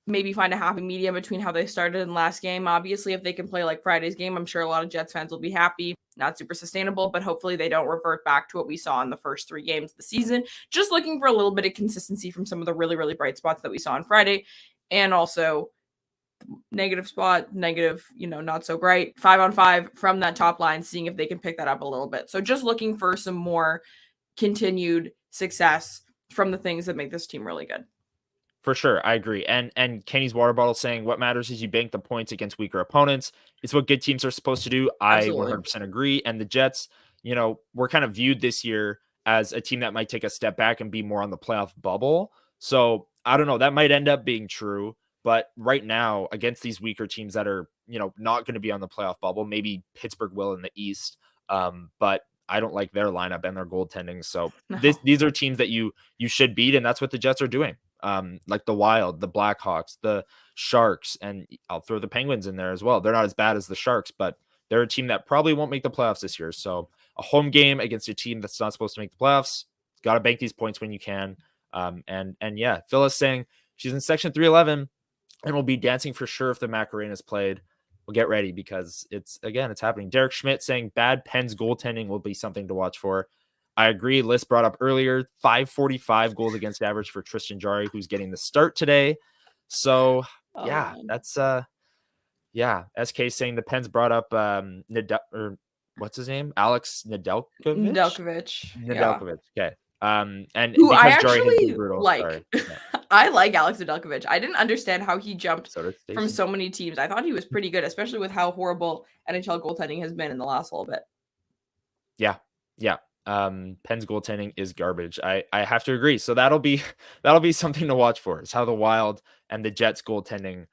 maybe find a happy medium between how they started in the last game. Obviously, if they can play like Friday's game, I'm sure a lot of Jets fans will be happy. Not super sustainable, but hopefully they don't revert back to what we saw in the first 3 games of the season. Just looking for a little bit of consistency from some of the really, really bright spots that we saw on Friday. And also negative spot, not so bright. 5-on-5 from that top line, seeing if they can pick that up a little bit. So just looking for some more continued success from the things that make this team really good. For sure, I agree. And Kenny's water bottle saying what matters is you bank the points against weaker opponents. It's what good teams are supposed to do. Absolutely. I 100% agree. And the Jets, we're kind of viewed this year as a team that might take a step back and be more on the playoff bubble. So I don't know, that might end up being true. But right now, against these weaker teams that are, not going to be on the playoff bubble, maybe Pittsburgh will in the East. But I don't like their lineup and their goaltending. So these are teams that you should beat, and that's what the Jets are doing. Like the Wild, the Blackhawks, the Sharks, and I'll throw the Penguins in there as well. They're not as bad as the Sharks, but they're a team that probably won't make the playoffs this year. So a home game against a team that's not supposed to make the playoffs, got to bank these points when you can. And yeah, Phyllis saying she's in section 311 and will be dancing for sure if the Macarena is played. We'll get ready because it's happening. Derek Schmidt saying bad Pens goaltending will be something to watch for. I agree. Lyss brought up earlier, 545 goals against average for Tristan Jarry, who's getting the start today. So yeah, that's SK saying the Pens brought up what's his name? Alex Nedeljkovic. Yeah. Okay. And who I because Jarry has been actually brutal, like. sorry. Yeah. I like Alex Nedeljkovic. I didn't understand how he jumped So from so many teams. I thought he was pretty good, especially with how horrible NHL goaltending has been in the last little bit. Yeah. Pens goaltending is garbage. I have to agree. So that'll be something to watch for. Is how the Wild and the Jets goaltending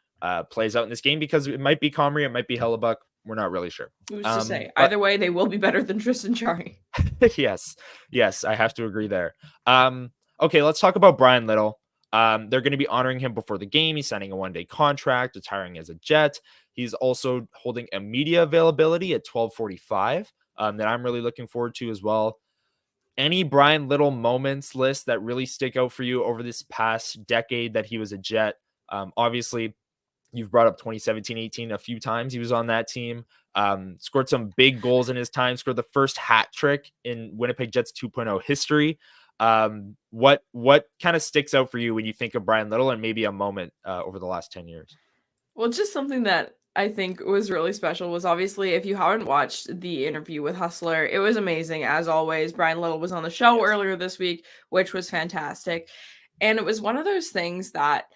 plays out in this game, because it might be Comrie, it might be Hellebuyck. We're not really sure. Who's to say? Either way, they will be better than Tristan Jarry. Yes, I have to agree there. Okay, let's talk about Bryan Little. They're going to be honoring him before the game. He's signing a one-day contract, retiring as a Jet. He's also holding a media availability at 12:45 that I'm really looking forward to as well. Any Bryan Little moments list that really stick out for you over this past decade that he was a Jet? Obviously, you've brought up 2017-18 a few times. He was on that team. Scored some big goals in his time. Scored the first hat trick in Winnipeg Jets 2.0 history. What kind of sticks out for you when you think of Bryan Little, and maybe a moment over the last 10 years? Well, just something that I think was really special was, obviously, if you haven't watched the interview with Hustler, it was amazing. As always, Bryan Little was on the show earlier this week, which was fantastic. And it was one of those things that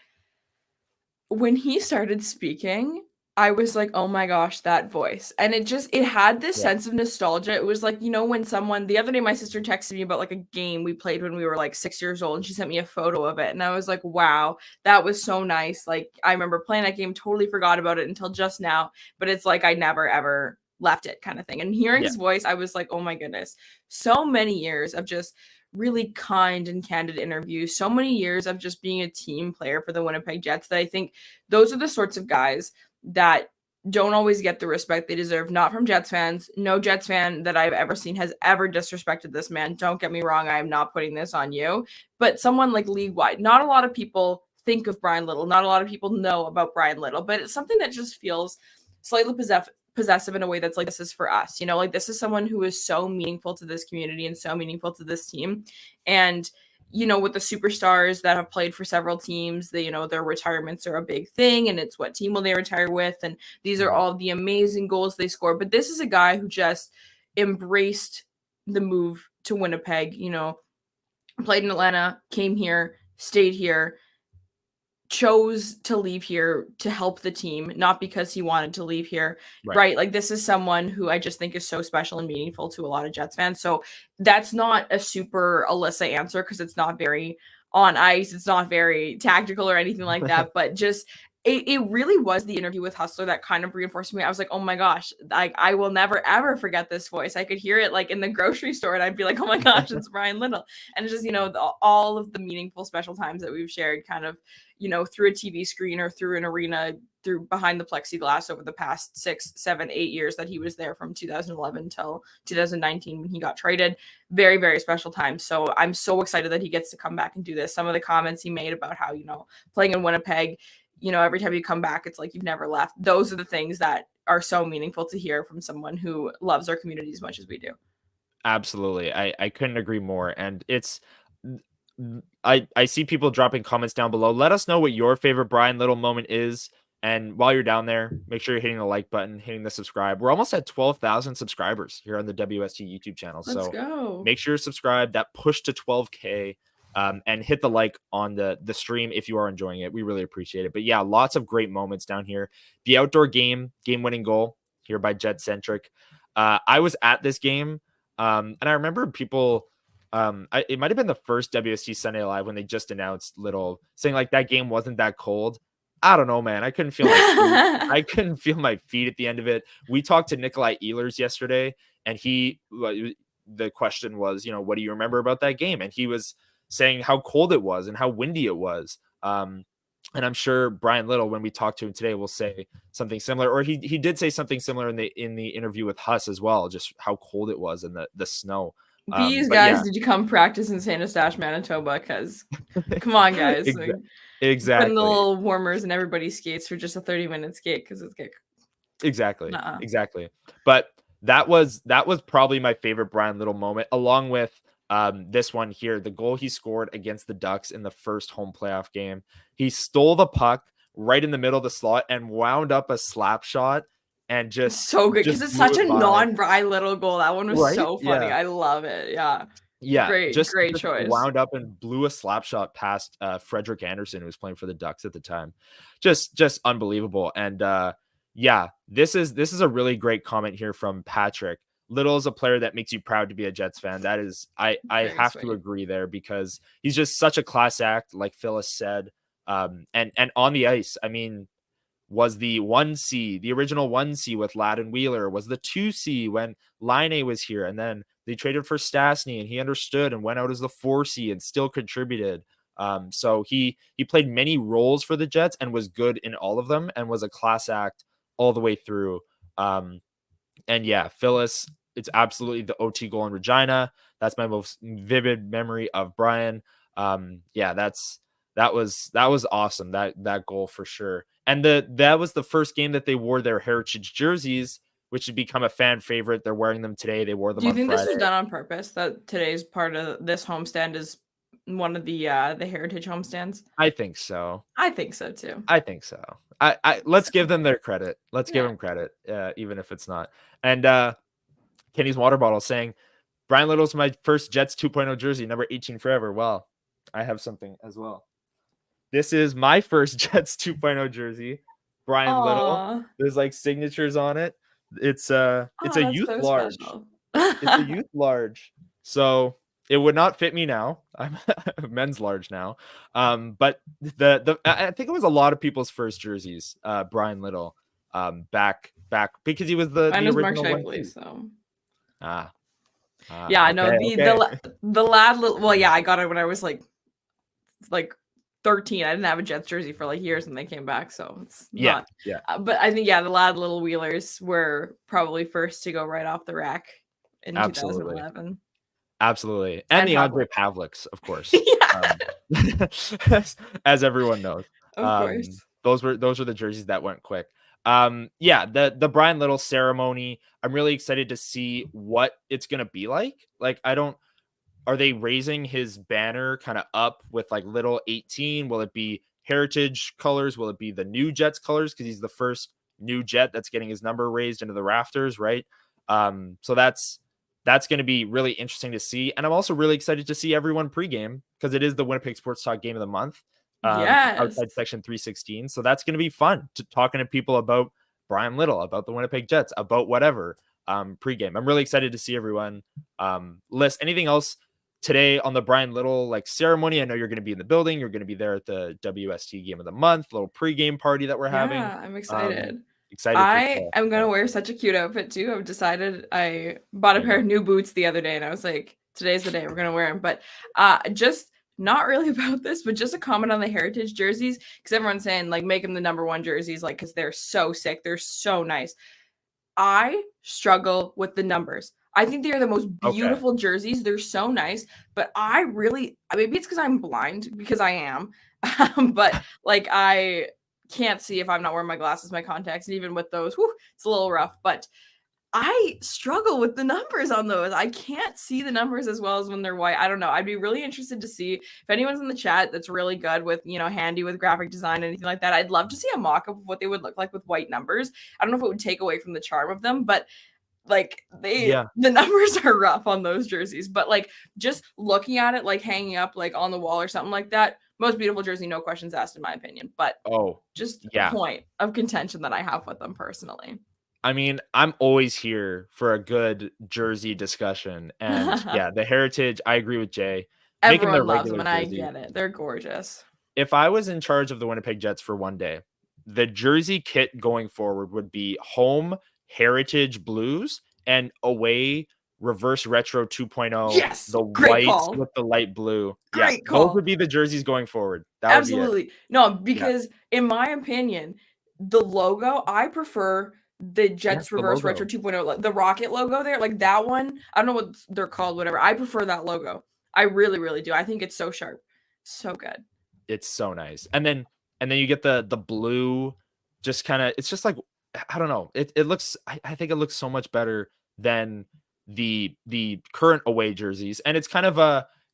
when he started speaking, I was like, oh my gosh, that voice. And it had this sense of nostalgia. It was like, when the other day my sister texted me about like a game we played when we were like 6 years old, and she sent me a photo of it. And I was like, wow, that was so nice. Like, I remember playing that game, totally forgot about it until just now, but it's like I never ever left it, kind of thing. And hearing his voice, I was like, oh my goodness, so many years of just really kind and candid interviews, so many years of just being a team player for the Winnipeg Jets, that I think those are the sorts of guys that don't always get the respect they deserve. Not from Jets fans. No Jets fan that I've ever seen has ever disrespected this man. Don't get me wrong, I am not putting this on you. But someone like league-wide, not a lot of people think of Bryan Little. Not a lot of people know about Bryan Little, but it's something that just feels slightly possessive in a way that's like, this is for us, like this is someone who is so meaningful to this community and so meaningful to this team. And with the superstars that have played for several teams, their retirements are a big thing, and it's what team will they retire with, and these are all the amazing goals they score. But this is a guy who just embraced the move to Winnipeg, played in Atlanta, came here, stayed here, chose to leave here to help the team, not because he wanted to leave here, right? Like, this is someone who I just think is so special and meaningful to a lot of Jets fans. So that's not a super Alyssa answer, because it's not very on ice, it's not very tactical or anything like that, but just it really was the interview with Hustler that kind of reinforced me. I was like, oh my gosh, I will never ever forget this voice. I could hear it like in the grocery store, and I'd be like, oh my gosh, it's Bryan Little. And it's just, all of the meaningful special times that we've shared, kind of, through a TV screen or through an arena, through behind the plexiglass over the past 6, 7, 8 years that he was there, from 2011 till 2019 when he got traded. Very, very special time. So I'm so excited that he gets to come back and do this. Some of the comments he made about how, playing in Winnipeg, every time you come back, it's like you've never left. Those are the things that are so meaningful to hear from someone who loves our community as much as we do. Absolutely. I couldn't agree more. And I see people dropping comments down below. Let us know what your favorite Bryan Little moment is. And while you're down there, make sure you're hitting the like button, hitting the subscribe. We're almost at 12,000 subscribers here on the WST YouTube channel. Let's go. Make sure you're subscribed. That push to 12K. And hit the like on the stream if you are enjoying it. We really appreciate it. But yeah, lots of great moments down here. The outdoor game-winning goal here by Jet Centric. I was at this game, and I remember people. It might have been the first WST Sunday Live when they just announced Little, saying like that game wasn't that cold. I don't know, man. I couldn't feel my feet. I couldn't feel my feet at the end of it. We talked to Nikolai Ehlers yesterday, and the question was, what do you remember about that game? And he was saying how cold it was and how windy it was. And I'm sure Bryan Little, when we talk to him today, will say something similar, or he did say something similar in the interview with Huss as well, just how cold it was and the snow. These But guys, yeah, did you come practice in Santa Stash, Manitoba? Because come on, guys. Like, putting the exactly. little warmers in everybody's skates for just a 30-minute skate because it's like, Exactly. But that was probably my favorite Bryan Little moment, along with this one here, the goal he scored against the Ducks in the first home playoff game. He stole the puck right in the middle of the slot and wound up a slap shot and so good because it's blew such it a by. non-Bryan Little goal. That one was Right? so funny. Yeah. I love it. Yeah. Yeah, Great choice. wound up and blew a slap shot past Frederik Andersen, who was playing for the Ducks at the time. Just unbelievable. And yeah, this is a really great comment here from Patrick. Little is a player that makes you proud to be a Jets fan. That is, I Very have sweet. to agree there, because he's just such a class act, like Phyllis said. And on the ice, I mean, was the 1C, the original 1C with Ladd and Wheeler, was the 2C when Laine was here, and then they traded for Stastny, and he understood and went out as the 4C and still contributed. So he played many roles for the Jets and was good in all of them and was a class act all the way through. And yeah, Phyllis, it's absolutely the OT goal in Regina. That's my most vivid memory of Bryan. Yeah, that was awesome. That goal for sure. And that was the first game that they wore their heritage jerseys, which had become a fan favorite. They're wearing them today. They wore them Do you on think Friday. this was done on purpose? That today's part of this homestand is one of the heritage homestands? I think so. I think so too. I think so. Let's give them their credit. Let's give them credit, even if it's not. And Kenny's water bottle saying, Bryan Little's my first Jets 2.0 jersey, number 18 forever. Well, I have something as well. This is my first Jets 2.0 jersey, Bryan Little. There's like signatures on it. It's a youth so large. Special. It's a youth large. So it would not fit me now. I'm men's large now. But I think it was a lot of people's first jerseys, Bryan Little, back because he was the original one. So. Yeah, no, the Ladd Little. Well, yeah, I got it when I was like 13. I didn't have a Jets jersey for like years, and they came back, so it's not. Yeah. But I think the Ladd Little Wheelers were probably first to go right off the rack in 2011. Absolutely, and the Andre Pavliks, of course. As everyone knows, of course. Those were the jerseys that went quick. The Bryan Little ceremony, I'm really excited to see what it's gonna be like. Like, are they raising his banner kind of up with like Little 18? Will it be heritage colors? Will it be the new Jets colors? Because he's the first new Jet that's getting his number raised into the rafters, right? So that's going to be really interesting to see. And I'm also really excited to see everyone pregame, because it is the Winnipeg Sports Talk game of the month. Outside section 316. So that's going to be fun, talking to people about Bryan Little, about the Winnipeg Jets, about whatever pregame. I'm really excited to see everyone. Lyss, anything else today on the Bryan Little like ceremony? I know you're going to be in the building. You're going to be there at the WST game of the month, little pregame party that we're having. I'm excited. I am going to wear such a cute outfit too. I've decided. I bought a pair of new boots the other day, and I was like, today's the day we're going to wear them. But just not really about this, but just a comment on the heritage jerseys, because everyone's saying like make them the number one jerseys, like, because they're so sick. They're so nice. I struggle with the numbers. I think they are the most beautiful jerseys. They're so nice, but maybe it's because I'm blind, because I am, but like I can't see if I'm not wearing my glasses, my contacts, and even with those, it's a little rough. But I struggle with the numbers on those. I can't see the numbers as well as when they're white. I don't know. I'd be really interested to see if anyone's in the chat that's really good with, handy with graphic design, anything like that. I'd love to see a mock-up of what they would look like with white numbers. I don't know if it would take away from the charm of them, but like the numbers are rough on those jerseys. But like just looking at it, like hanging up like on the wall or something like that, most beautiful jersey, no questions asked, in my opinion. But just a point of contention that I have with them personally. I mean, I'm always here for a good jersey discussion. And the heritage, I agree with Jay. Everyone loves them, and I get it. They're gorgeous. If I was in charge of the Winnipeg Jets for one day, the jersey kit going forward would be home heritage blues and away reverse retro 2.0, Yes, the great whites call. with the light blue. Great Those call. would be the jerseys going forward. That would be it. Absolutely. No, because in my opinion, the logo, I prefer the Jets The Reverse logo. Retro 2.0, the rocket logo there, like that one. I don't know what they're called, whatever. I prefer that logo. I really, really do. I think it's so sharp. So good. It's so nice. And then you get the blue, just kind of, it's just like, I don't know. It looks, I think it looks so much better than the current away jerseys. And it's kind of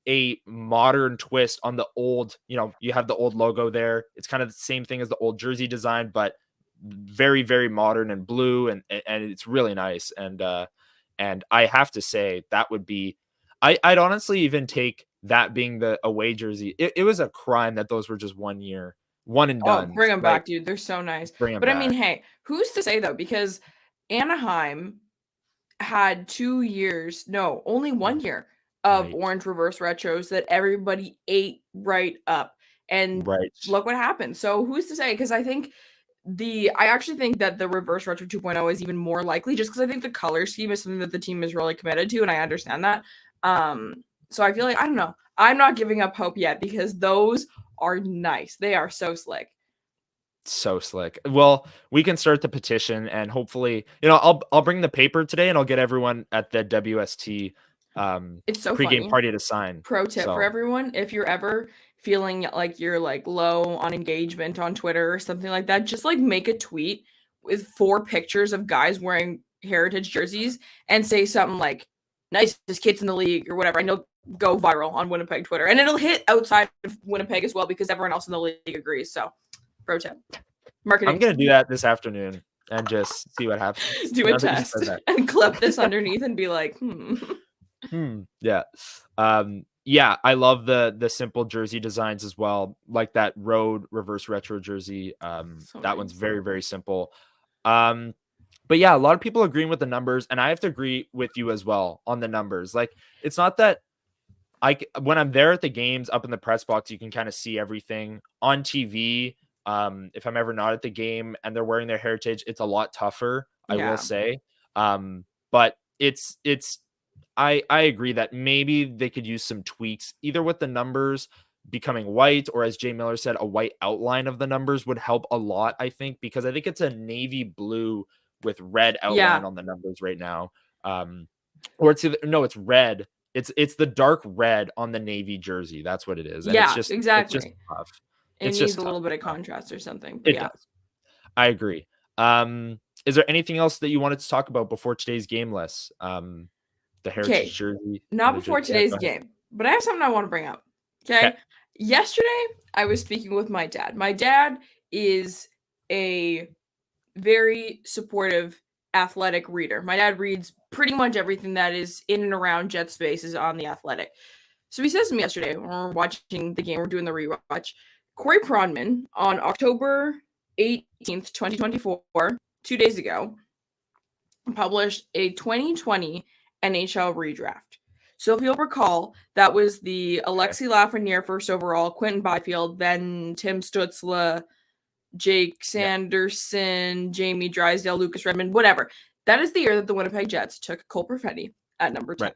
a modern twist on the old, you have the old logo there. It's kind of the same thing as the old jersey design, but very, very modern and blue, and it's really nice. And I have to say that would be, I'd honestly even take that being the away jersey. It was a crime that those were just 1 year, one and Oh, done. bring them Like, back, dude. They're so nice. bring them But I mean, back. hey, who's to say though? Because Anaheim had 2 years, no, only 1 year of Right. orange reverse retros that everybody ate right up. And Right. look what happened. So who's to say? Because I actually think that the reverse retro 2.0 is even more likely, just because I think the color scheme is something that the team is really committed to, and I understand that. So I feel like, I don't know. I'm not giving up hope yet because those are nice. They are so slick. So slick. Well, we can start the petition, and hopefully, I'll bring the paper today, and I'll get everyone at the WST It's so pregame funny. party to sign. Pro tip for So everyone, if you're ever feeling like you're like low on engagement on Twitter or something like that, just like make a tweet with 4 pictures of guys wearing heritage jerseys and say something like nicest kids in the league or whatever, and you'll go viral on Winnipeg Twitter. And it'll hit outside of Winnipeg as well because everyone else in the league agrees. So pro tip. Marketing. I'm gonna do that this afternoon and just see what happens. Do a test and clip this underneath and be like, Yeah. Yeah, I love the simple jersey designs as well, like that road reverse retro jersey. So that one's nice. very, very simple. But yeah, a lot of people agreeing with the numbers, and I have to agree with you as well on the numbers. Like, it's not that when I'm there at the games up in the press box, you can kind of see everything on TV. If I'm ever not at the game and they're wearing their heritage, it's a lot tougher, I will say. But I agree that maybe they could use some tweaks, either with the numbers becoming white, or as Jay Miller said, a white outline of the numbers would help a lot, I think, because I think it's a navy blue with red outline on the numbers right now. Or it's red. It's the dark red on the navy jersey. That's what it is. And exactly. it's just tough. It needs a little bit of contrast or something. But it does. I agree. Is there anything else that you wanted to talk about before today's game, Lyss? The heritage jersey. Not before today's game, but I have something I want to bring up. Okay. Yesterday, I was speaking with my dad. My dad is a very supportive athletic reader. My dad reads pretty much everything that is in and around Jet spaces on the Athletic. So he says to me yesterday, when we're watching the game, we're doing the rewatch, Corey Pronman on October 18th, 2024, 2 days ago, published a 2020 NHL redraft. So if you'll recall, that was the Alexi Lafreniere first overall, Quentin Byfield, then Tim Stützle, Jake Sanderson, Jamie Drysdale, Lucas Redmond, whatever. That is the year that the Winnipeg Jets took Cole Perfetti at number 10. Right.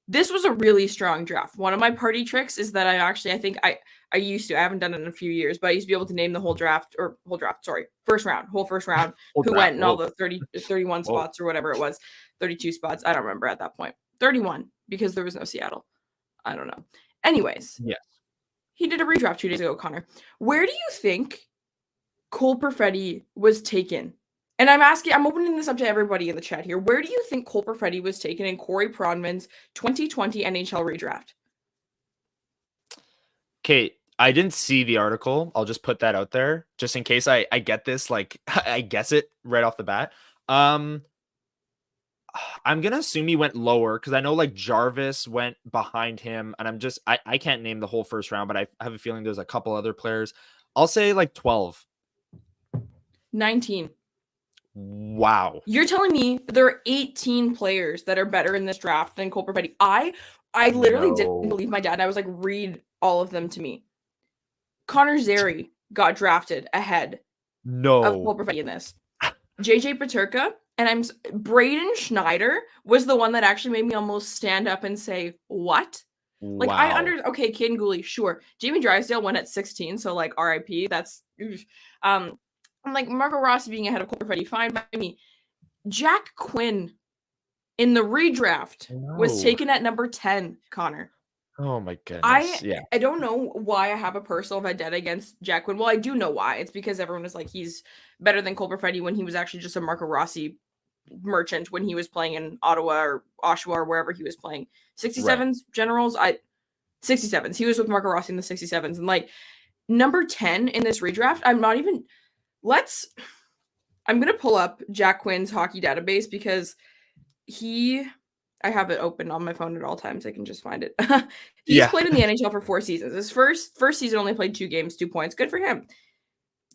This was a really strong draft. One of my party tricks is that I think I haven't done it in a few years, but I used to be able to name the whole first round, who went in all the 31 spots or whatever it was, 32 spots. I don't remember at that point. 31, because there was no Seattle. I don't know. Anyways. Yes. He did a redraft 2 days ago, Connor. Where do you think Cole Perfetti was taken? And I'm opening this up to everybody in the chat here. Where do you think Cole Perfetti was taken in Corey Pronman's 2020 NHL redraft? Okay, I didn't see the article. I'll just put that out there just in case I get this, like, I guess it right off the bat. I'm going to assume he went lower because I know like Jarvis went behind him, and I can't name the whole first round, but I have a feeling there's a couple other players. I'll say like 12. 19. Wow. You're telling me there are 18 players that are better in this draft than Cole Perfetti? I literally didn't believe my dad. And I was like, read all of them to me. Connor Zary got drafted ahead of Cole Perfetti in this. JJ Peterka And Braden Schneider was the one that actually made me almost stand up and say, what? Like, Wow. okay, Caden Gooley, sure. Jamie Drysdale went at 16, so like RIP. That's I'm like Marco Rossi being ahead of Cole Perfetti, fine by me. Jack Quinn in the redraft was taken at number 10, Connor. Oh my goodness. I don't know why I have a personal vendetta against Jack Quinn. Well, I do know why. It's because everyone was like, he's better than Cole Perfetti when he was actually just a Marco Rossi merchant when he was playing in Ottawa or Oshawa or wherever he was playing. 67s, right. Generals, 67s. He was with Marco Rossi in the 67s. And like number 10 in this redraft, I'm going to pull up Jack Quinn's hockey database because I have it open on my phone at all times. I can just find it. He's played in the NHL for 4 seasons. His first season only played 2 games, 2 points. Good for him.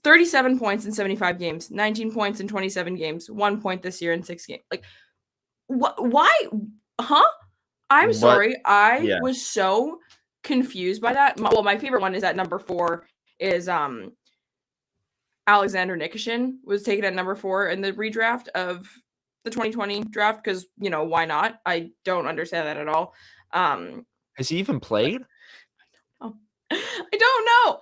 37 points in 75 games, 19 points in 27 games, 1 point this year in 6 games. Like, why? Huh? I'm sorry. I was so confused by that. Well, my favorite one is at number 4 is Alexander Nikishin was taken at number 4 in the redraft of the 2020 draft because, why not? I don't understand that at all. Has he even played? I don't know.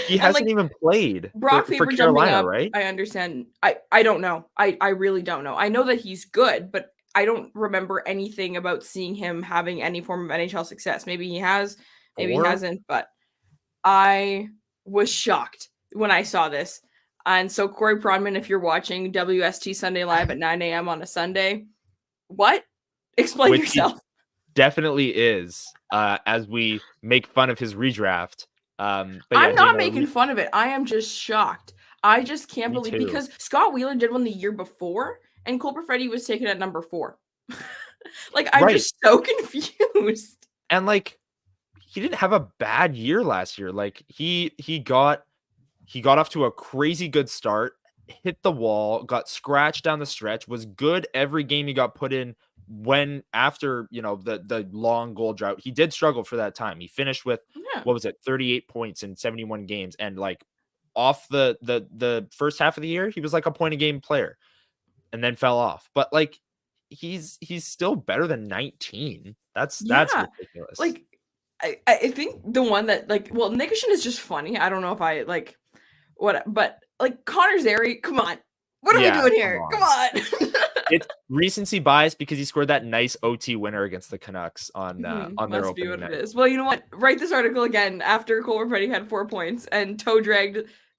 He hasn't even played Brock for Carolina, right? I understand. I don't know. I really don't know. I know that he's good, but I don't remember anything about seeing him having any form of NHL success. Maybe he has, maybe he hasn't, but I was shocked when I saw this. And so Corey Pronman, if you're watching WST Sunday Live at 9 a.m. on a Sunday, what? Explain yourself. Definitely is, as we make fun of his redraft. But I'm not making fun of it. I am just shocked. I just can't believe because Scott Wheeler did one the year before and Cole Perfetti was taken at number 4. Like, I'm just so confused. And like, he didn't have a bad year last year. Like he got off to a crazy good start, hit the wall, got scratched down the stretch, was good every game he got put in. When after the long goal drought, he did struggle for that time. He finished with 38 points in 71 games, and like off the first half of the year, he was like a point a game player, and then fell off. But like he's still better than 19. That's ridiculous. Like I think the one that Nikishin is just funny. I don't know if I like what, but like Connor Zary, come on. What are we doing here? Come on. It's recency bias because he scored that nice OT winner against the Canucks on their Must be opening what night. It is. Well, you know what? Write this article again after Cole Perfetti had 4 points and toe dragged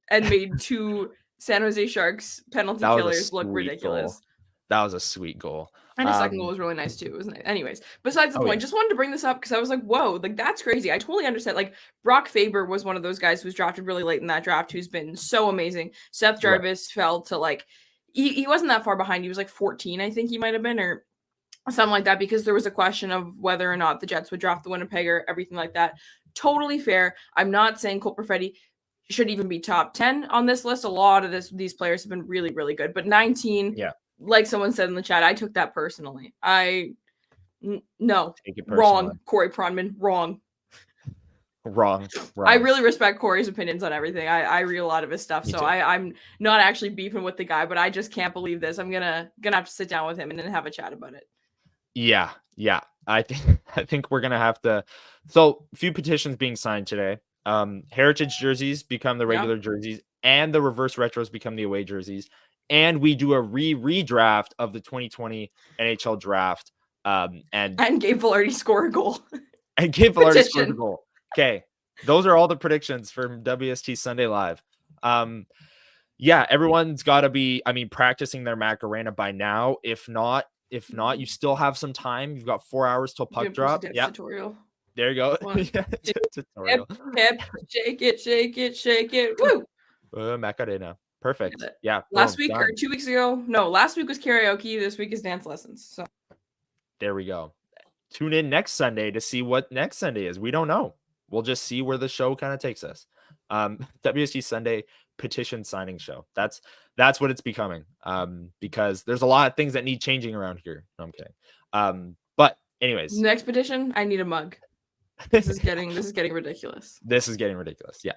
and made 2 San Jose Sharks penalty killers look ridiculous. Goal. That was a sweet goal. And his second goal was really nice too. It was nice. Anyways, besides the point, just wanted to bring this up because I was like, whoa, like that's crazy. I totally understand. Like Brock Faber was one of those guys who was drafted really late in that draft who's been so amazing. Seth Jarvis fell to like he wasn't that far behind. He was like 14, I think he might have been, or something like that, because there was a question of whether or not the Jets would draft the Winnipegger, everything like that. Totally fair. I'm not saying Cole Perfetti should even be top 10 on this list. A lot of these players have been really, really good. But 19, like someone said in the chat, I took that personally. No. Wrong, Corey Pronman. Wrong. I really respect Corey's opinions on everything. I read a lot of his stuff, so I'm not actually beefing with the guy, but I just can't believe this. I'm gonna have to sit down with him and then have a chat about it. Yeah. I think we're gonna have to. So, a few petitions being signed today. Heritage jerseys become the regular jerseys, and the reverse retros become the away jerseys. And we do a redraft of the 2020 NHL draft. And Gabe Velarde score a goal. And Gabe Velarde scored a goal. Okay, those are all the predictions from WST Sunday Live. Everyone's got to be, practicing their Macarena by now. If not, you still have some time. You've got 4 hours till puck drop. Yeah, tutorial. There you go. Tutorial. Hip, shake it. Woo! Macarena. Perfect. Yeah. Last week or 2 weeks ago. No, last week was karaoke. This week is dance lessons. So there we go. Tune in next Sunday to see what next Sunday is. We don't know. We'll just see where the show kind of takes us. WST Sunday petition signing show. That's what it's becoming. Because there's a lot of things that need changing around here. No, I'm kidding. But anyways, next petition, I need a mug. This is getting ridiculous. This is getting ridiculous. Yeah.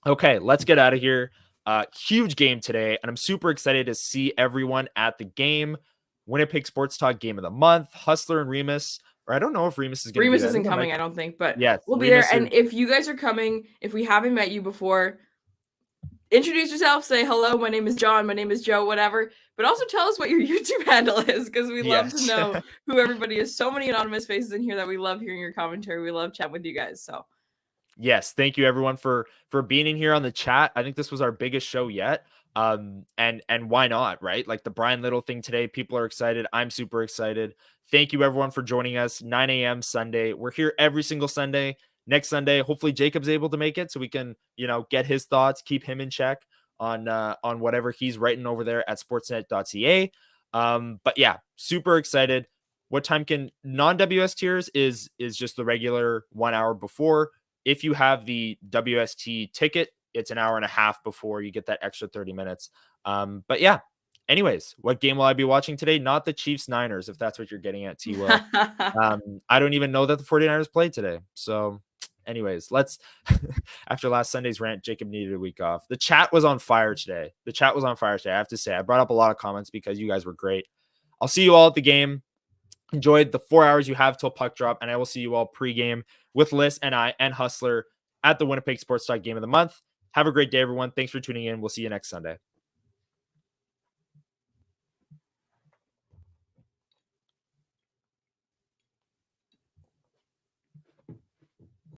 Okay, let's get out of here. Huge game today, and I'm super excited to see everyone at the game. Winnipeg Sports Talk Game of the Month, Hustler and Remus. Or I don't know if Remus is going to be Remus there. isn't coming, I don't think, but yes, we'll be Remus there. And if you guys are coming, if we haven't met you before, introduce yourself, say hello, my name is John, my name is Joe, whatever. But also tell us what your YouTube handle is, because we love to know who everybody is. So many anonymous faces in here that we love hearing your commentary. We love chatting with you guys. So yes, thank you everyone for being in here on the chat. I think this was our biggest show yet. And why not, right? Like the Bryan Little thing today, people are excited. I'm super excited. Thank you everyone for joining us. 9 a.m. Sunday. We're here every single Sunday. Next Sunday, hopefully Jacob's able to make it so we can, get his thoughts, keep him in check on whatever he's writing over there at sportsnet.ca. But yeah, super excited. What time can non-WSTers is just the regular 1 hour before. If you have the WST ticket, it's an hour and a half before you get that extra 30 minutes. But yeah, anyways, what game will I be watching today? Not the Chiefs Niners, if that's what you're getting at, T-Will. I don't even know that the 49ers played today. So anyways, let's, after last Sunday's rant, Jacob needed a week off. The chat was on fire today. I have to say, I brought up a lot of comments because you guys were great. I'll see you all at the game. Enjoyed the 4 hours you have till puck drop, and I will see you all pre-game with Lyss and I and Hustler at the Winnipeg Sports Talk Game of the Month. Have a great day, everyone. Thanks for tuning in. We'll see you next Sunday.